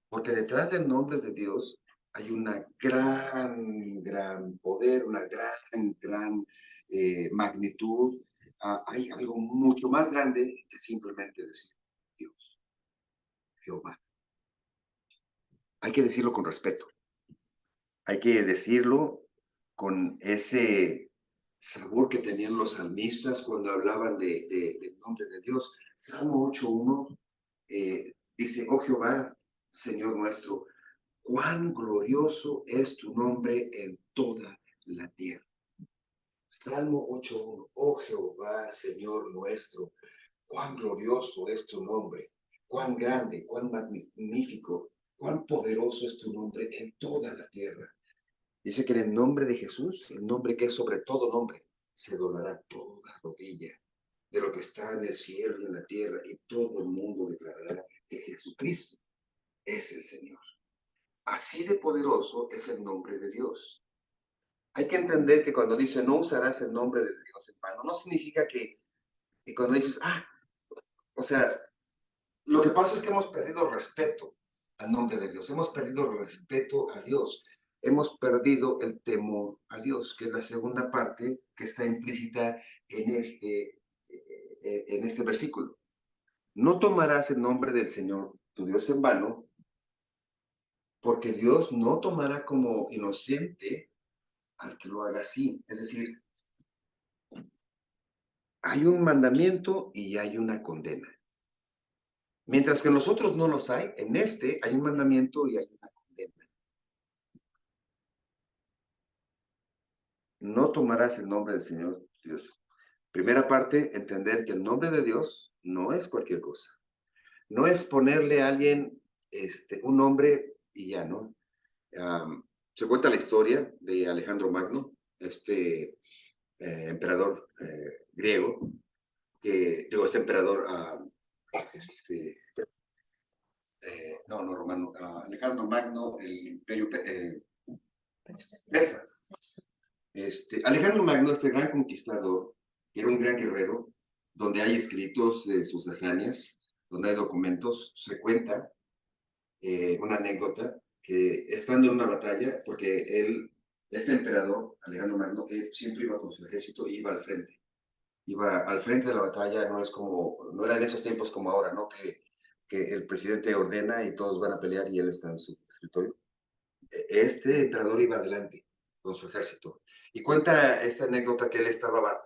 porque detrás del nombre de Dios hay una gran poder, una gran magnitud. Hay algo mucho más grande que simplemente decir Dios, Jehová. Hay que decirlo con respeto. Hay que decirlo con ese sabor que tenían los salmistas cuando hablaban del nombre de Dios. Salmo 8.1 dice, oh Jehová, Señor nuestro, cuán glorioso es tu nombre en toda la tierra. Salmo 8.1, oh Jehová, Señor nuestro, cuán glorioso es tu nombre, cuán grande, cuán magnífico, cuán poderoso es tu nombre en toda la tierra. Dice que en el nombre de Jesús, el nombre que es sobre todo nombre, se doblará toda rodilla de lo que está en el cielo y en la tierra, y todo el mundo declarará que Jesucristo es el Señor. Así de poderoso es el nombre de Dios. Hay que entender que cuando dice no usarás el nombre de Dios en vano, no significa que cuando dices, o sea, lo que pasa es que hemos perdido respeto al nombre de Dios, hemos perdido respeto a Dios, hemos perdido el temor a Dios, que es la segunda parte que está implícita en este versículo. No tomarás el nombre del Señor tu Dios en vano, porque Dios no tomará como inocente al que lo haga así. Es decir, hay un mandamiento y hay una condena. Mientras que en los otros no los hay, en este hay un mandamiento y hay una condena. No tomarás el nombre del Señor Dios. Primera parte, entender que el nombre de Dios no es cualquier cosa. No es ponerle a alguien un nombre y ya, ¿no? Se cuenta la historia de Alejandro Magno, emperador griego, este emperador, no romano, Alejandro Magno, el imperio persa. Alejandro Magno, este gran conquistador, era un gran guerrero, donde hay escritos de sus hazañas, donde hay documentos, se cuenta una anécdota que estando en una batalla, porque este emperador, Alejandro Magno, él siempre iba con su ejército y iba al frente de la batalla, no era en esos tiempos como ahora, ¿no? Que el presidente ordena y todos van a pelear y él está en su escritorio. Este emperador iba adelante con su ejército. Y cuenta esta anécdota que él estaba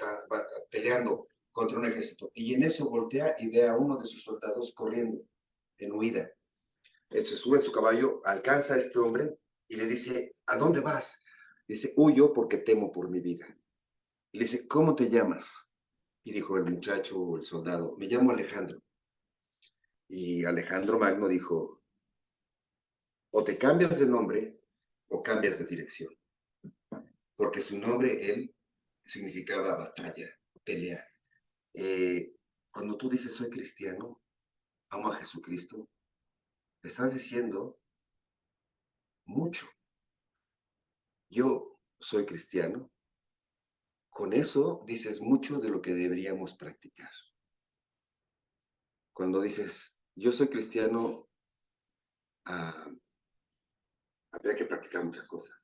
peleando contra un ejército. Y en eso voltea y ve a uno de sus soldados corriendo en huida. Él se sube en su caballo, alcanza a este hombre y le dice, ¿a dónde vas? Dice, huyo porque temo por mi vida. Y le dice, ¿cómo te llamas? Y dijo el muchacho o el soldado, me llamo Alejandro. Y Alejandro Magno dijo, o te cambias de nombre o cambias de dirección. Porque su nombre, él, significaba batalla, pelea. Cuando tú dices soy cristiano, amo a Jesucristo, te estás diciendo mucho. Yo soy cristiano. Con eso dices mucho de lo que deberíamos practicar. Cuando dices yo soy cristiano, habría que practicar muchas cosas.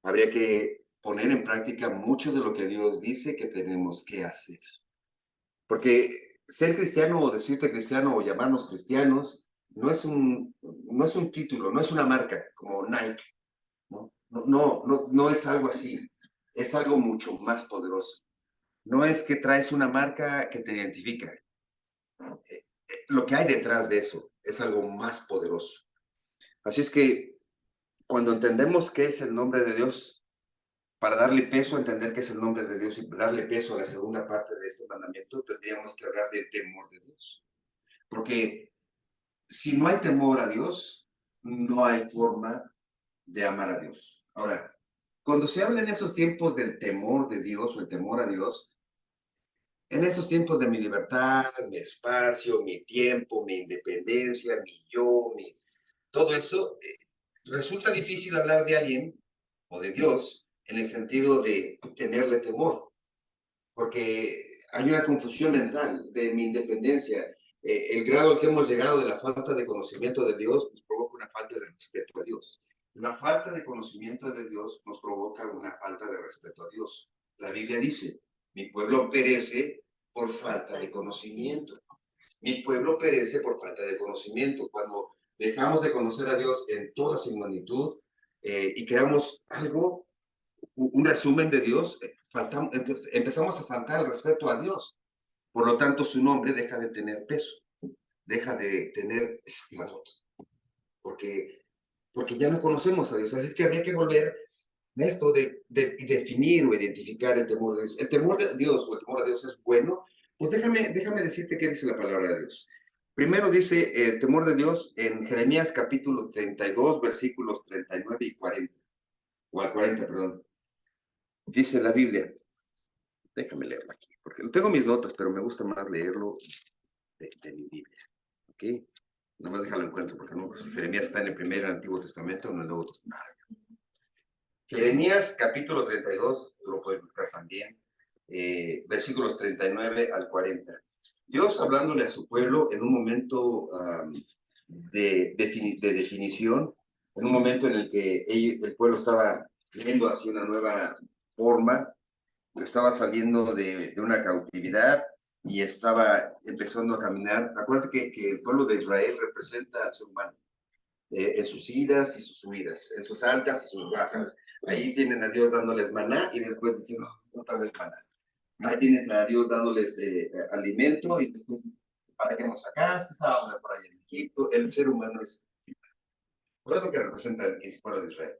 Habría que poner en práctica mucho de lo que Dios dice que tenemos que hacer. Porque ser cristiano o decirte cristiano o llamarnos cristianos no es un título, no es una marca como Nike, ¿no? No es algo así, es algo mucho más poderoso. No es que traes una marca que te identifica. Lo que hay detrás de eso es algo más poderoso. Así es que cuando entendemos qué es el nombre de Dios, para darle peso a entender que es el nombre de Dios y darle peso a la segunda parte de este mandamiento, tendríamos que hablar del temor de Dios. Porque si no hay temor a Dios, no hay forma de amar a Dios. Ahora, cuando se habla en esos tiempos del temor de Dios o el temor a Dios, en esos tiempos de mi libertad, mi espacio, mi tiempo, mi independencia, mi yo, todo eso, resulta difícil hablar de alguien o de Dios en el sentido de tenerle temor, porque hay una confusión mental de mi independencia. El grado al que hemos llegado de la falta de conocimiento de Dios nos provoca una falta de respeto a Dios. La falta de conocimiento de Dios nos provoca una falta de respeto a Dios. La Biblia dice, mi pueblo perece por falta de conocimiento. Mi pueblo perece por falta de conocimiento. Cuando dejamos de conocer a Dios en toda su magnitud y creamos algo, un resumen de Dios, empezamos a faltar el respeto a Dios. Por lo tanto, su nombre deja de tener peso, deja de tener esclavos, porque ya no conocemos a Dios. Así es que habría que volver a esto de definir o identificar el temor de Dios. El temor de Dios o el temor a Dios es bueno. Pues déjame decirte qué dice la palabra de Dios. Primero dice el temor de Dios en Jeremías capítulo 32, versículos 39 y 40, o al 40, perdón. Dice la Biblia, déjame leerlo aquí, porque tengo mis notas, pero me gusta más leerlo de mi Biblia, ¿ok? Nomás déjalo encuentro, porque no, si Jeremías está en el primer Antiguo Testamento o en el Nuevo Testamento. Jeremías capítulo 32, lo puedes buscar también, versículos 39 al 40. Dios hablándole a su pueblo en un momento de definición, en un momento en el que el pueblo estaba yendo hacia una nueva forma, estaba saliendo de una cautividad y estaba empezando a caminar. Acuérdate que el pueblo de Israel representa al ser humano, en sus idas y sus subidas, en sus altas y sus bajas. Ahí tienen a Dios dándoles maná y después diciendo, otra vez maná. Ahí tienes a Dios dándoles alimento y después, ¿para qué nos sacaste? Estábamos por ahí en Egipto. El ser humano es, por eso que representa el pueblo de Israel.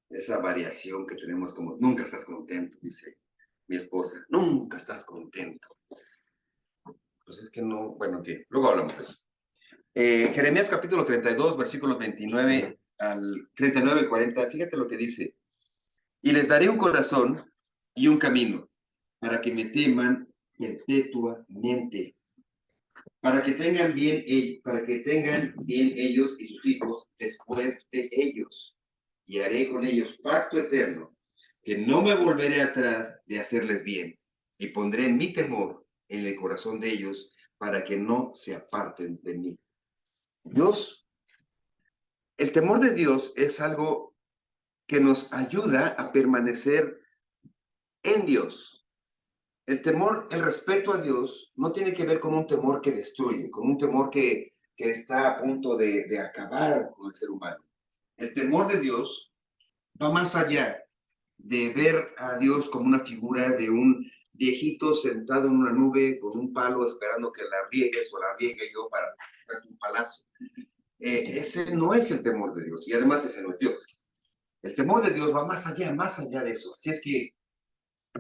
Esa variación que tenemos como, nunca estás contento, dice mi esposa, nunca estás contento. Pues es que no, bueno, en fin, luego hablamos de eso. Jeremías capítulo 32, versículos 39 al 40, fíjate lo que dice. Y les daré un corazón y un camino para que me teman perpetuamente, para que tengan bien ellos y sus hijos después de ellos. Y haré con ellos pacto eterno, que no me volveré atrás de hacerles bien, y pondré mi temor en el corazón de ellos para que no se aparten de mí. Dios, el temor de Dios es algo que nos ayuda a permanecer en Dios. El temor, el respeto a Dios, no tiene que ver con un temor que destruye, con un temor que está a punto de acabar con el ser humano. El temor de Dios va más allá de ver a Dios como una figura de un viejito sentado en una nube con un palo esperando que la riegues o la riegue yo para hacer un palazo. Ese no es el temor de Dios y además ese no es Dios. El temor de Dios va más allá de eso. Así es que,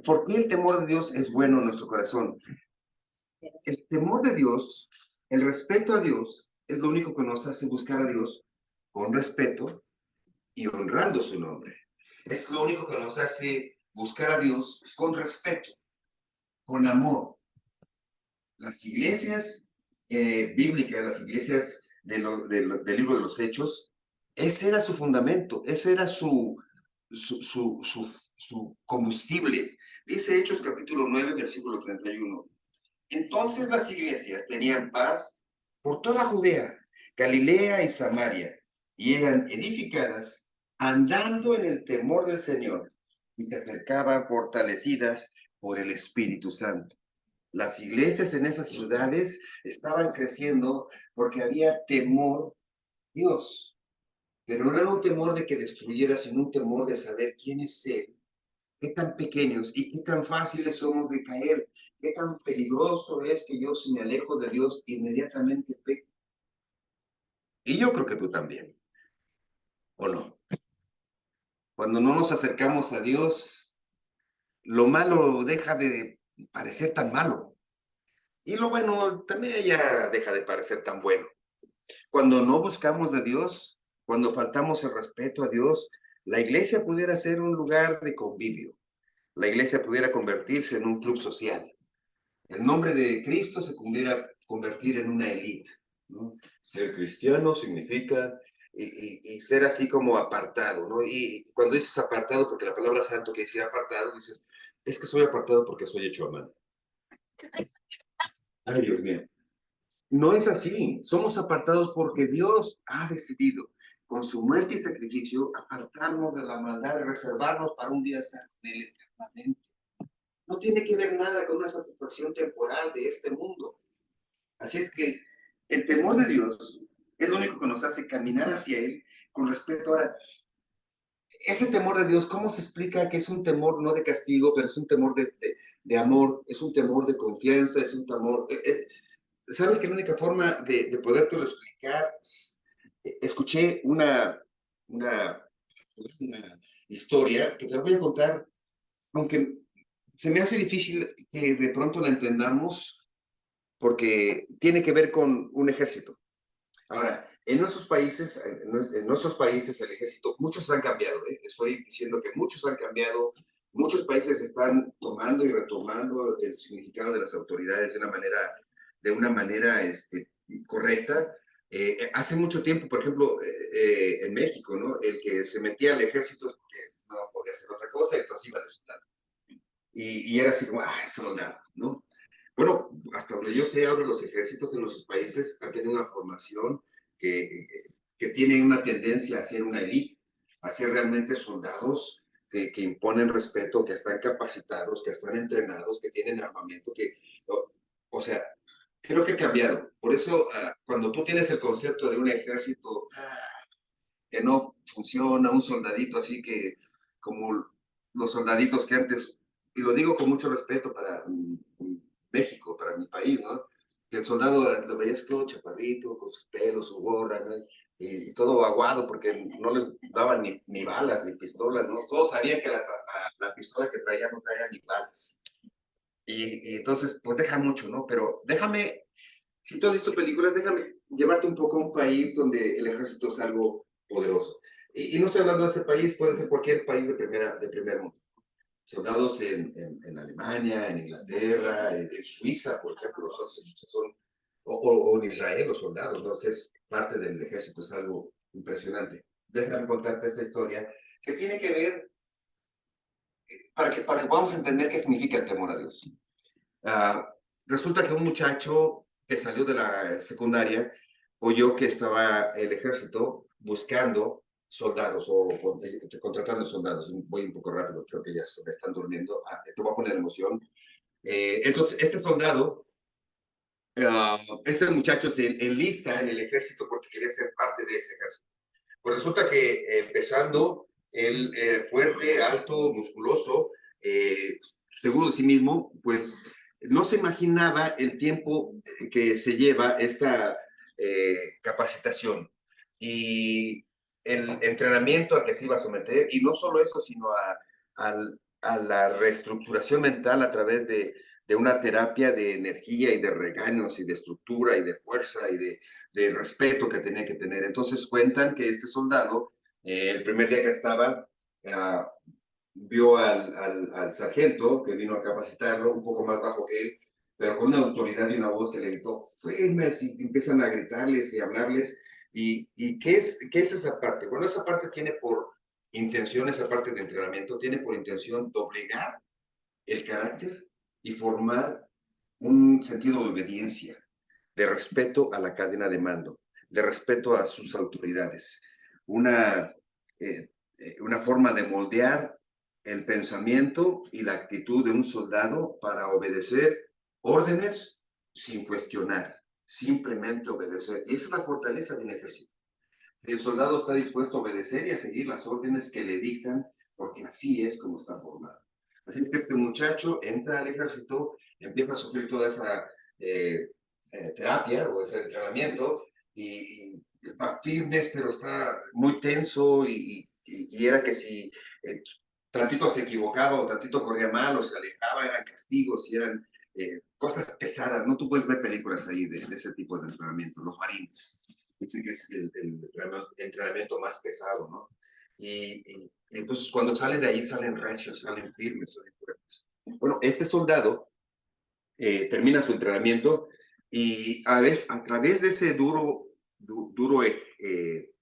¿por qué el temor de Dios es bueno en nuestro corazón? El temor de Dios, el respeto a Dios, es lo único que nos hace buscar a Dios con respeto y honrando su nombre. Es lo único que nos hace buscar a Dios con respeto, con amor. Las iglesias bíblicas, las iglesias del libro de los Hechos, ese era su fundamento, ese era su combustible. Dice Hechos capítulo 9, versículo 31. Entonces las iglesias tenían paz por toda Judea, Galilea y Samaria, y eran edificadas andando en el temor del Señor, y se acercaban fortalecidas por el Espíritu Santo. Las iglesias en esas ciudades estaban creciendo porque había temor a Dios, pero no era un temor de que destruyera, sino un temor de saber quién es Él, qué tan pequeños y qué tan fáciles somos de caer, qué tan peligroso es que yo, si me alejo de Dios, inmediatamente peco. Y yo creo que tú también, ¿o no? Cuando no nos acercamos a Dios, lo malo deja de parecer tan malo. Y lo bueno también ya deja de parecer tan bueno. Cuando no buscamos de Dios, cuando faltamos el respeto a Dios, la iglesia pudiera ser un lugar de convivio. La iglesia pudiera convertirse en un club social. El nombre de Cristo se pudiera convertir en una élite, ¿no? Ser cristiano significa y ser así como apartado, ¿no? Y cuando dices apartado, porque la palabra santo quiere decir apartado, dices, es que soy apartado porque soy hecho a mano. Ay, Dios mío. No es así. Somos apartados porque Dios ha decidido, con su muerte y sacrificio, apartarnos de la maldad y reservarnos para un día estar con Él eternamente. No tiene que ver nada con una satisfacción temporal de este mundo. Así es que el temor de Dios es lo único que nos hace caminar hacia Él con respeto. Ahora, ese temor de Dios, ¿cómo se explica que es un temor no de castigo, pero es un temor de amor, es un temor de confianza, es un temor... Sabes que la única forma de podértelo explicar, escuché una, una historia que te la voy a contar, aunque se me hace difícil que de pronto la entendamos porque tiene que ver con un ejército. Ahora, en nuestros países el ejército, muchos han cambiado, ¿eh? Estoy diciendo que muchos han cambiado, muchos países están tomando y retomando el significado de las autoridades de una manera correcta. Hace mucho tiempo, por ejemplo, en México, ¿no? El que se metía al ejército es porque no podía hacer otra cosa, entonces iba de soldado. Y era así como, ah, soldado, ¿no? Bueno, hasta donde yo sé, ahora los ejércitos en nuestros países han tenido una formación que, que tiene una tendencia a ser una élite, a ser realmente soldados que imponen respeto, que están capacitados, que están entrenados, que tienen armamento, o sea, creo que ha cambiado. Por eso, cuando tú tienes el concepto de un ejército que no funciona, un soldadito así que como los soldaditos que antes, y lo digo con mucho respeto para México, para mi país, ¿no? Que el soldado lo veías todo chaparrito, con sus pelos, su gorra, ¿no? Y todo aguado porque no les daban ni balas, ni pistolas, ¿no? Todos sabían que la pistola que traían no traía ni balas. Y entonces, pues deja mucho, ¿no? Pero déjame, si tú has visto películas, déjame llevarte un poco a un país donde el ejército es algo poderoso. Y no estoy hablando de este país, puede ser cualquier país de primer mundo. Soldados en Alemania, en Inglaterra, en Suiza, por ejemplo, son, o en Israel, los soldados, ¿no? Es parte del ejército, es algo impresionante. Déjame contarte esta historia que tiene que ver, para que podamos entender qué significa el temor a Dios. Uh, Resulta que un muchacho que salió de la secundaria oyó que estaba el ejército buscando soldados o contratando soldados. Voy un poco rápido, creo que ya se están durmiendo. Te voy a poner emoción. Entonces, este soldado, este muchacho se enlista en el ejército porque quería ser parte de ese ejército. Pues resulta que empezando, él fuerte, alto, musculoso, seguro de sí mismo, pues no se imaginaba el tiempo que se lleva esta capacitación y el entrenamiento al que se iba a someter, y no solo eso, sino a la reestructuración mental a través de una terapia de energía y de regaños y de estructura y de fuerza y de respeto que tenía que tener. Entonces cuentan que este soldado, el primer día que estaba, uh, vio al sargento que vino a capacitarlo, un poco más bajo que él, pero con una autoridad y una voz que le gritó, firmes, y empiezan a gritarles y a hablarles. ¿Y qué es esa parte? Bueno, esa parte tiene por intención, esa parte de entrenamiento, tiene por intención doblegar el carácter y formar un sentido de obediencia, de respeto a la cadena de mando, de respeto a sus autoridades, una, una forma de moldear el pensamiento y la actitud de un soldado para obedecer órdenes sin cuestionar, simplemente obedecer. Y esa es la fortaleza de un ejército. El soldado está dispuesto a obedecer y a seguir las órdenes que le dictan, porque así es como está formado. Así que este muchacho entra al ejército, empieza a sufrir toda esa terapia o ese entrenamiento y está firme, pero está muy tenso y era que si tantito se equivocaba o tantito corría mal o se alejaba, eran castigos y eran cosas pesadas, ¿no? Tú puedes ver películas ahí de ese tipo de entrenamiento, los marines. Dicen que es el entrenamiento más pesado, ¿no? Y entonces cuando salen de ahí salen recios, salen firmes, salen fuertes. Bueno, este soldado termina su entrenamiento y a través de ese duro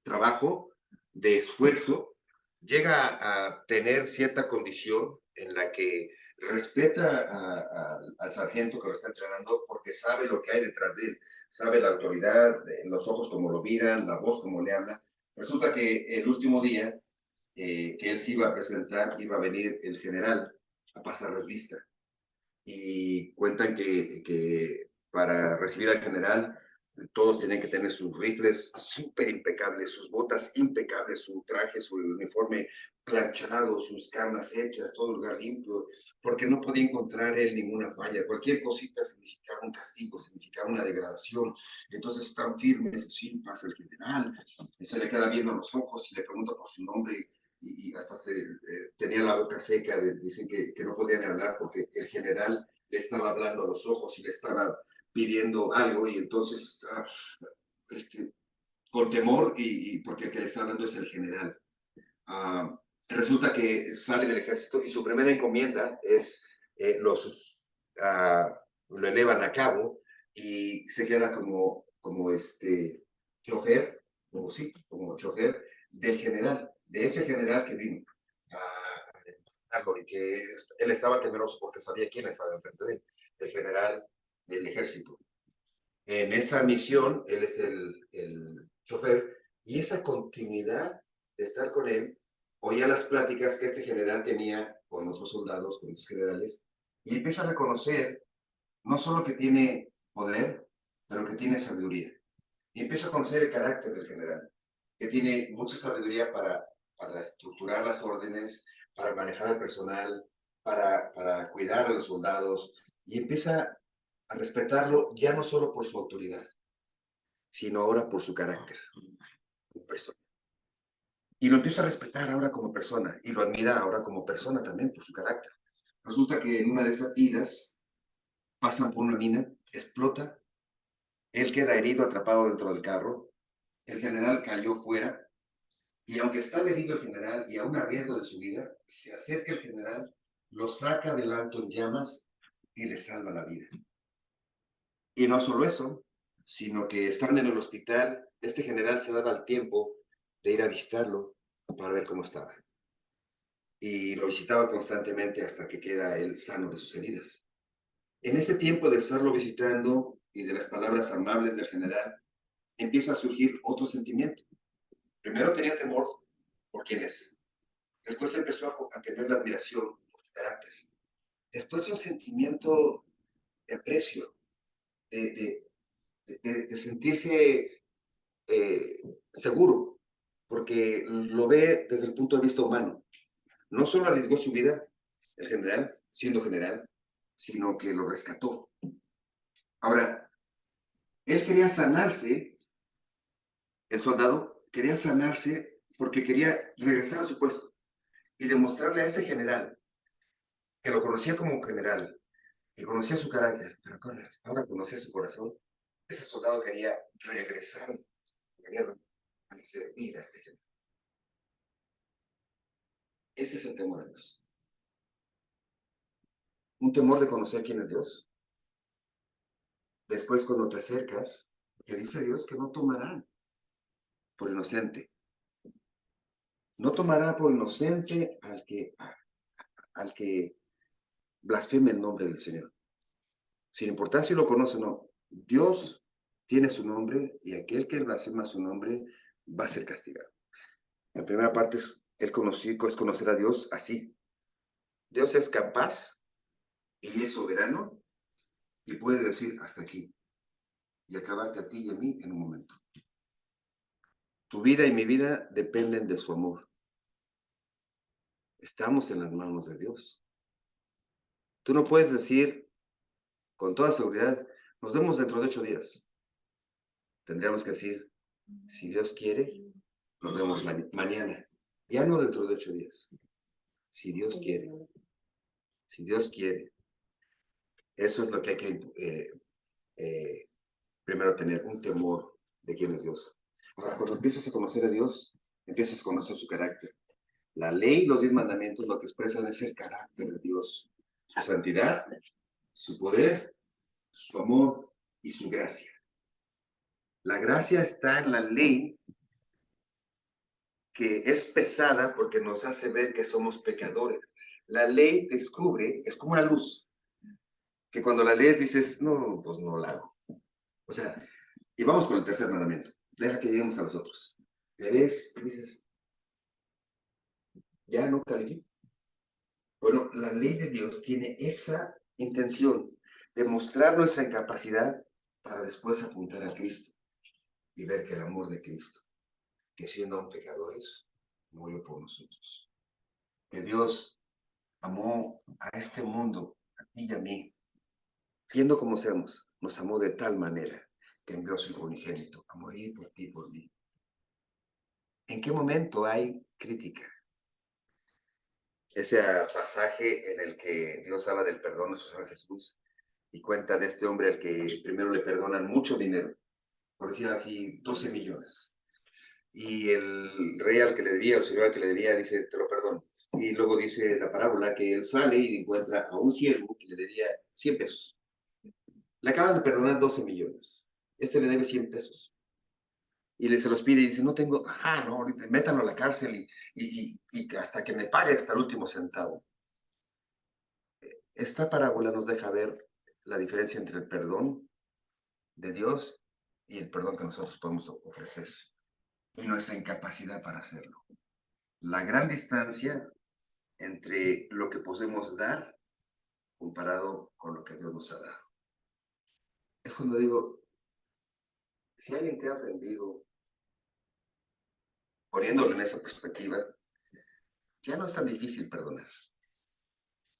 trabajo de esfuerzo, llega a tener cierta condición en la que respeta al sargento que lo está entrenando porque sabe lo que hay detrás de él, sabe la autoridad, los ojos como lo miran, la voz como le habla. Resulta que el último día que él se iba a presentar, iba a venir el general a pasar revista y cuentan que para recibir al general todos tienen que tener sus rifles súper impecables, sus botas impecables, su traje, su uniforme planchado, sus camas hechas, todo el lugar limpio, porque no podía encontrar él ninguna falla. Cualquier cosita significaba un castigo, significaba una degradación. Entonces están firmes, sí, pasa el general, y se le queda viendo a los ojos y le pregunta por su nombre y hasta tenía la boca seca, dicen que no podían hablar porque el general le estaba hablando a los ojos y le estaba pidiendo algo y entonces está con temor y porque el que le está hablando es el general. Resulta que sale del ejército y su primera encomienda es lo elevan a cabo y se queda como chofer, como sí, como chofer del general, de ese general que vino y que él estaba temeroso porque sabía quién estaba enfrente de él, el general del ejército. En esa misión, él es el chofer y esa continuidad de estar con él, oía las pláticas que este general tenía con otros soldados, con otros generales, y empieza a reconocer no solo que tiene poder, pero que tiene sabiduría. Y empieza a conocer el carácter del general, que tiene mucha sabiduría para estructurar las órdenes, para manejar al personal, para cuidar a los soldados, y empieza a respetarlo ya no solo por su autoridad, sino ahora por su carácter como persona. Y lo empieza a respetar ahora como persona, y lo admira ahora como persona también por su carácter. Resulta que en una de esas idas pasan por una mina, explota, él queda herido, atrapado dentro del carro, el general cayó fuera, y aunque está herido el general y a un riesgo de su vida, se acerca el general, lo saca del alto en llamas y le salva la vida. Y no solo eso, sino que estando en el hospital, este general se daba el tiempo de ir a visitarlo para ver cómo estaba. Y lo visitaba constantemente hasta que queda él sano de sus heridas. En ese tiempo de estarlo visitando y de las palabras amables del general, empieza a surgir otro sentimiento. Primero tenía temor por quién es. Después empezó a tener la admiración por su carácter. Después un sentimiento de aprecio, de, de sentirse seguro, porque lo ve desde el punto de vista humano. No solo arriesgó su vida, el general, siendo general, sino que lo rescató. Ahora, él quería sanarse, el soldado quería sanarse porque quería regresar a su puesto y demostrarle a ese general, que lo conocía como general, que conocía su carácter, pero ahora conocía su corazón. Ese soldado quería regresar a la guerra, a servir a este general. Ese es el temor a Dios. Un temor de conocer quién es Dios. Después, cuando te acercas, que dice Dios que no tomarán por inocente. No tomará por inocente al que blasfeme el nombre del Señor. Sin importar si lo conoce o no, Dios tiene su nombre y aquel que blasfema su nombre va a ser castigado. La primera parte es es conocer a Dios así. Dios es capaz y es soberano y puede decir hasta aquí y acabarte a ti y a mí en un momento. Tu vida y mi vida dependen de su amor. Estamos en las manos de Dios. Tú no puedes decir con toda seguridad, nos vemos dentro de 8 días. Tendríamos que decir, si Dios quiere, nos vemos mañana. Ya no dentro de 8 días. Si Dios quiere, si Dios quiere. Eso es lo que hay que primero tener, un temor de quién es Dios. Ahora, cuando empiezas a conocer a Dios, empiezas a conocer su carácter. La ley y los 10 mandamientos lo que expresan es el carácter de Dios, su santidad, su poder, su amor y su gracia. La gracia está en la ley, que es pesada porque nos hace ver que somos pecadores. La ley descubre, es como una luz, que cuando la lees dices, no, pues no la hago. O sea, y vamos con el tercer mandamiento. Deja que lleguemos a los otros. Le ves y dices, ya no califico. Bueno, la ley de Dios tiene esa intención de mostrar nuestra incapacidad para después apuntar a Cristo y ver que el amor de Cristo, que siendo aún pecadores, murió por nosotros. Que Dios amó a este mundo, a ti y a mí, siendo como seamos, nos amó de tal manera que envió a su Hijo unigénito a morir por ti y por mí. ¿En qué momento hay crítica? Ese pasaje en el que Dios habla del perdón de su Hijo Jesús y cuenta de este hombre al que primero le perdonan mucho dinero, por decir así, 12 millones. Y el rey al que le debía, o señor al que le debía, dice, te lo perdono. Y luego dice la parábola que él sale y encuentra a un siervo que le debía 100 pesos. Le acaban de perdonar 12 millones. Este le debe 100 pesos. Y se los pide y dice, no tengo, no, ahorita métanlo a la cárcel y hasta que me pague hasta el último centavo. Esta parábola nos deja ver la diferencia entre el perdón de Dios y el perdón que nosotros podemos ofrecer y nuestra incapacidad para hacerlo. La gran distancia entre lo que podemos dar comparado con lo que Dios nos ha dado. Es cuando digo, si alguien te ha ofendido, poniéndolo en esa perspectiva, ya no es tan difícil perdonar.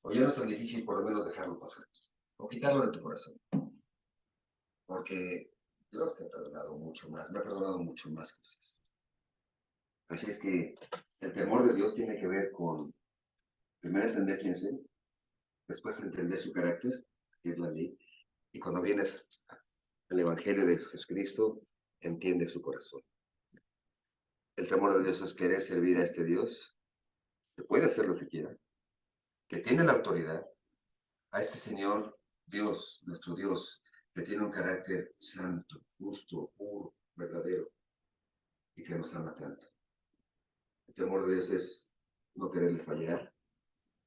O ya no es tan difícil por lo menos dejarlo pasar. O quitarlo de tu corazón. Porque Dios te ha perdonado mucho más, me ha perdonado mucho más cosas. Así es que el temor de Dios tiene que ver con, primero, entender quién es Él, después entender su carácter, que es la ley, y cuando vienes al Evangelio de Jesucristo, entiende su corazón. El temor de Dios es querer servir a este Dios, que puede hacer lo que quiera, que tiene la autoridad, a este Señor Dios, nuestro Dios, que tiene un carácter santo, justo, puro, verdadero, y que nos ama tanto. El temor de Dios es no quererle fallar,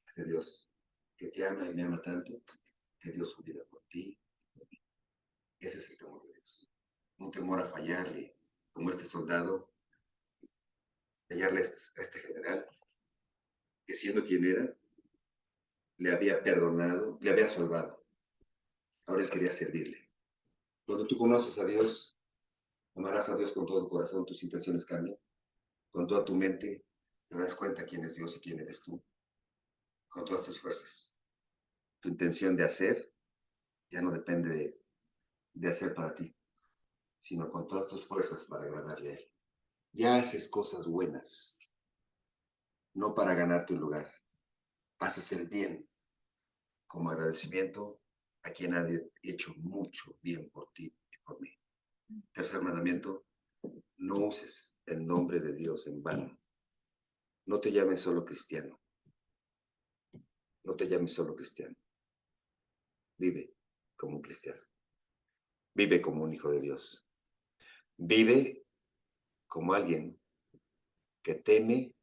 este Dios que te ama y me ama tanto, que Dios su vida por ti. Ese es el temor de Dios. Un temor a fallarle, como este soldado, fallarle a este general, que siendo quien era, le había perdonado, le había salvado. Ahora él quería servirle. Cuando tú conoces a Dios, amarás a Dios con todo tu corazón, tus intenciones cambian. Con toda tu mente, te das cuenta quién es Dios y quién eres tú. Con todas tus fuerzas. Tu intención de hacer ya no depende de hacer para ti, sino con todas tus fuerzas para agradarle a Él. Ya haces cosas buenas, no para ganarte un lugar. Haces el bien como agradecimiento a quien ha hecho mucho bien por ti y por mí. Tercer mandamiento, no uses el nombre de Dios en vano. No te llames solo cristiano. No te llames solo cristiano. Vive como un cristiano. Vive como un hijo de Dios. Vive como alguien que teme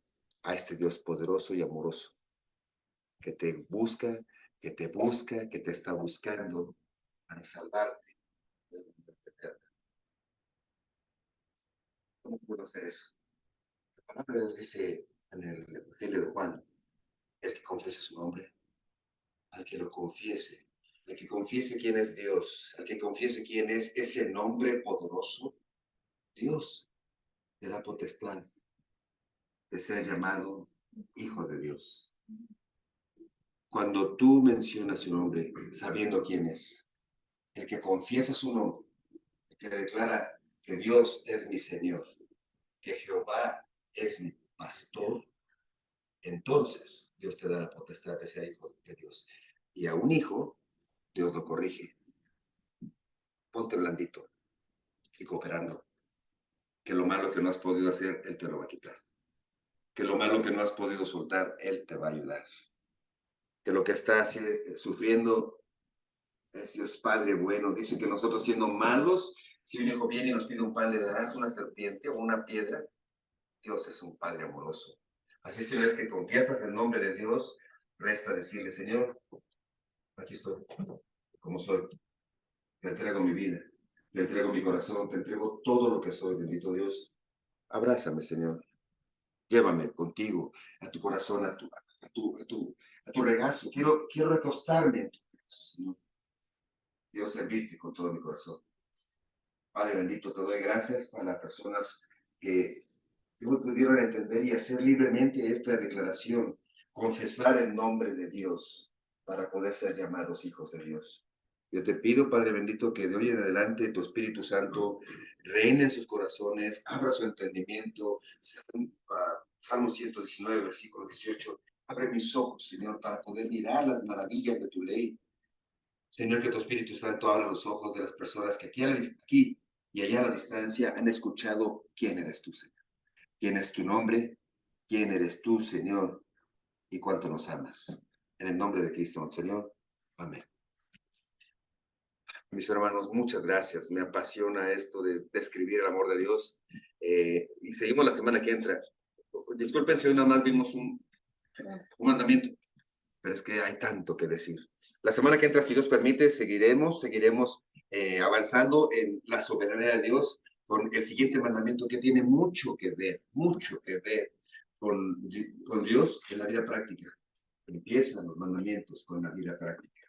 a este Dios poderoso y amoroso, que te busca, que te está buscando para salvarte de la muerte eterna. ¿Cómo puedo hacer eso? La palabra de Dios dice en el Evangelio de Juan, el que confiese su nombre, al que lo confiese, al que confiese quién es Dios, al que confiese quién es ese nombre poderoso, Dios le da potestad de ser llamado Hijo de Dios. Cuando tú mencionas su nombre, sabiendo quién es, el que confiesa su nombre, el que declara que Dios es mi Señor, que Jehová es mi pastor, entonces Dios te da la potestad de ser hijo de Dios. Y a un hijo, Dios lo corrige. Ponte blandito y cooperando. Que lo malo que no has podido hacer, Él te lo va a quitar. Que lo malo que no has podido soltar, Él te va a ayudar. Que lo que estás sufriendo es Dios Padre bueno. Dice que nosotros siendo malos, si un hijo viene y nos pide un pan, le darás una serpiente o una piedra. Dios es un Padre amoroso. Así que una vez que confiesas en el nombre de Dios, resta decirle, Señor, aquí estoy, como soy. Te entrego mi vida, te entrego mi corazón, te entrego todo lo que soy, bendito Dios. Abrázame, Señor. Llévame contigo a tu corazón, a tu regazo. Quiero recostarme en tu regazo, Señor. Quiero servirte con todo mi corazón. Padre bendito, te doy gracias para las personas que me pudieron entender y hacer libremente esta declaración, confesar el nombre de Dios para poder ser llamados hijos de Dios. Yo te pido, Padre bendito, que de hoy en adelante tu Espíritu Santo reine en sus corazones, abra su entendimiento. Salmo 119, versículo 18. Abre mis ojos, Señor, para poder mirar las maravillas de tu ley. Señor, que tu Espíritu Santo abra los ojos de las personas que aquí y allá a la distancia han escuchado quién eres tú, Señor. ¿Quién es tu nombre? ¿Quién eres tú, Señor? ¿Y cuánto nos amas? En el nombre de Cristo, nuestro Señor. Amén. Mis hermanos, muchas gracias. Me apasiona esto de describir el amor de Dios. Y seguimos la semana que entra. Disculpen si hoy nada más vimos un mandamiento, pero es que hay tanto que decir. La semana que entra, si Dios permite, seguiremos avanzando en la soberanía de Dios con el siguiente mandamiento que tiene mucho que ver con Dios en la vida práctica. Empiezan los mandamientos con la vida práctica.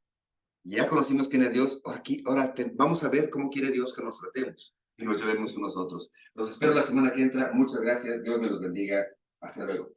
Ya conocimos quién es Dios, ahora vamos a ver cómo quiere Dios que nos tratemos y nos llevemos unos a otros. Los espero la semana que entra. Muchas gracias. Dios me los bendiga. Hasta luego.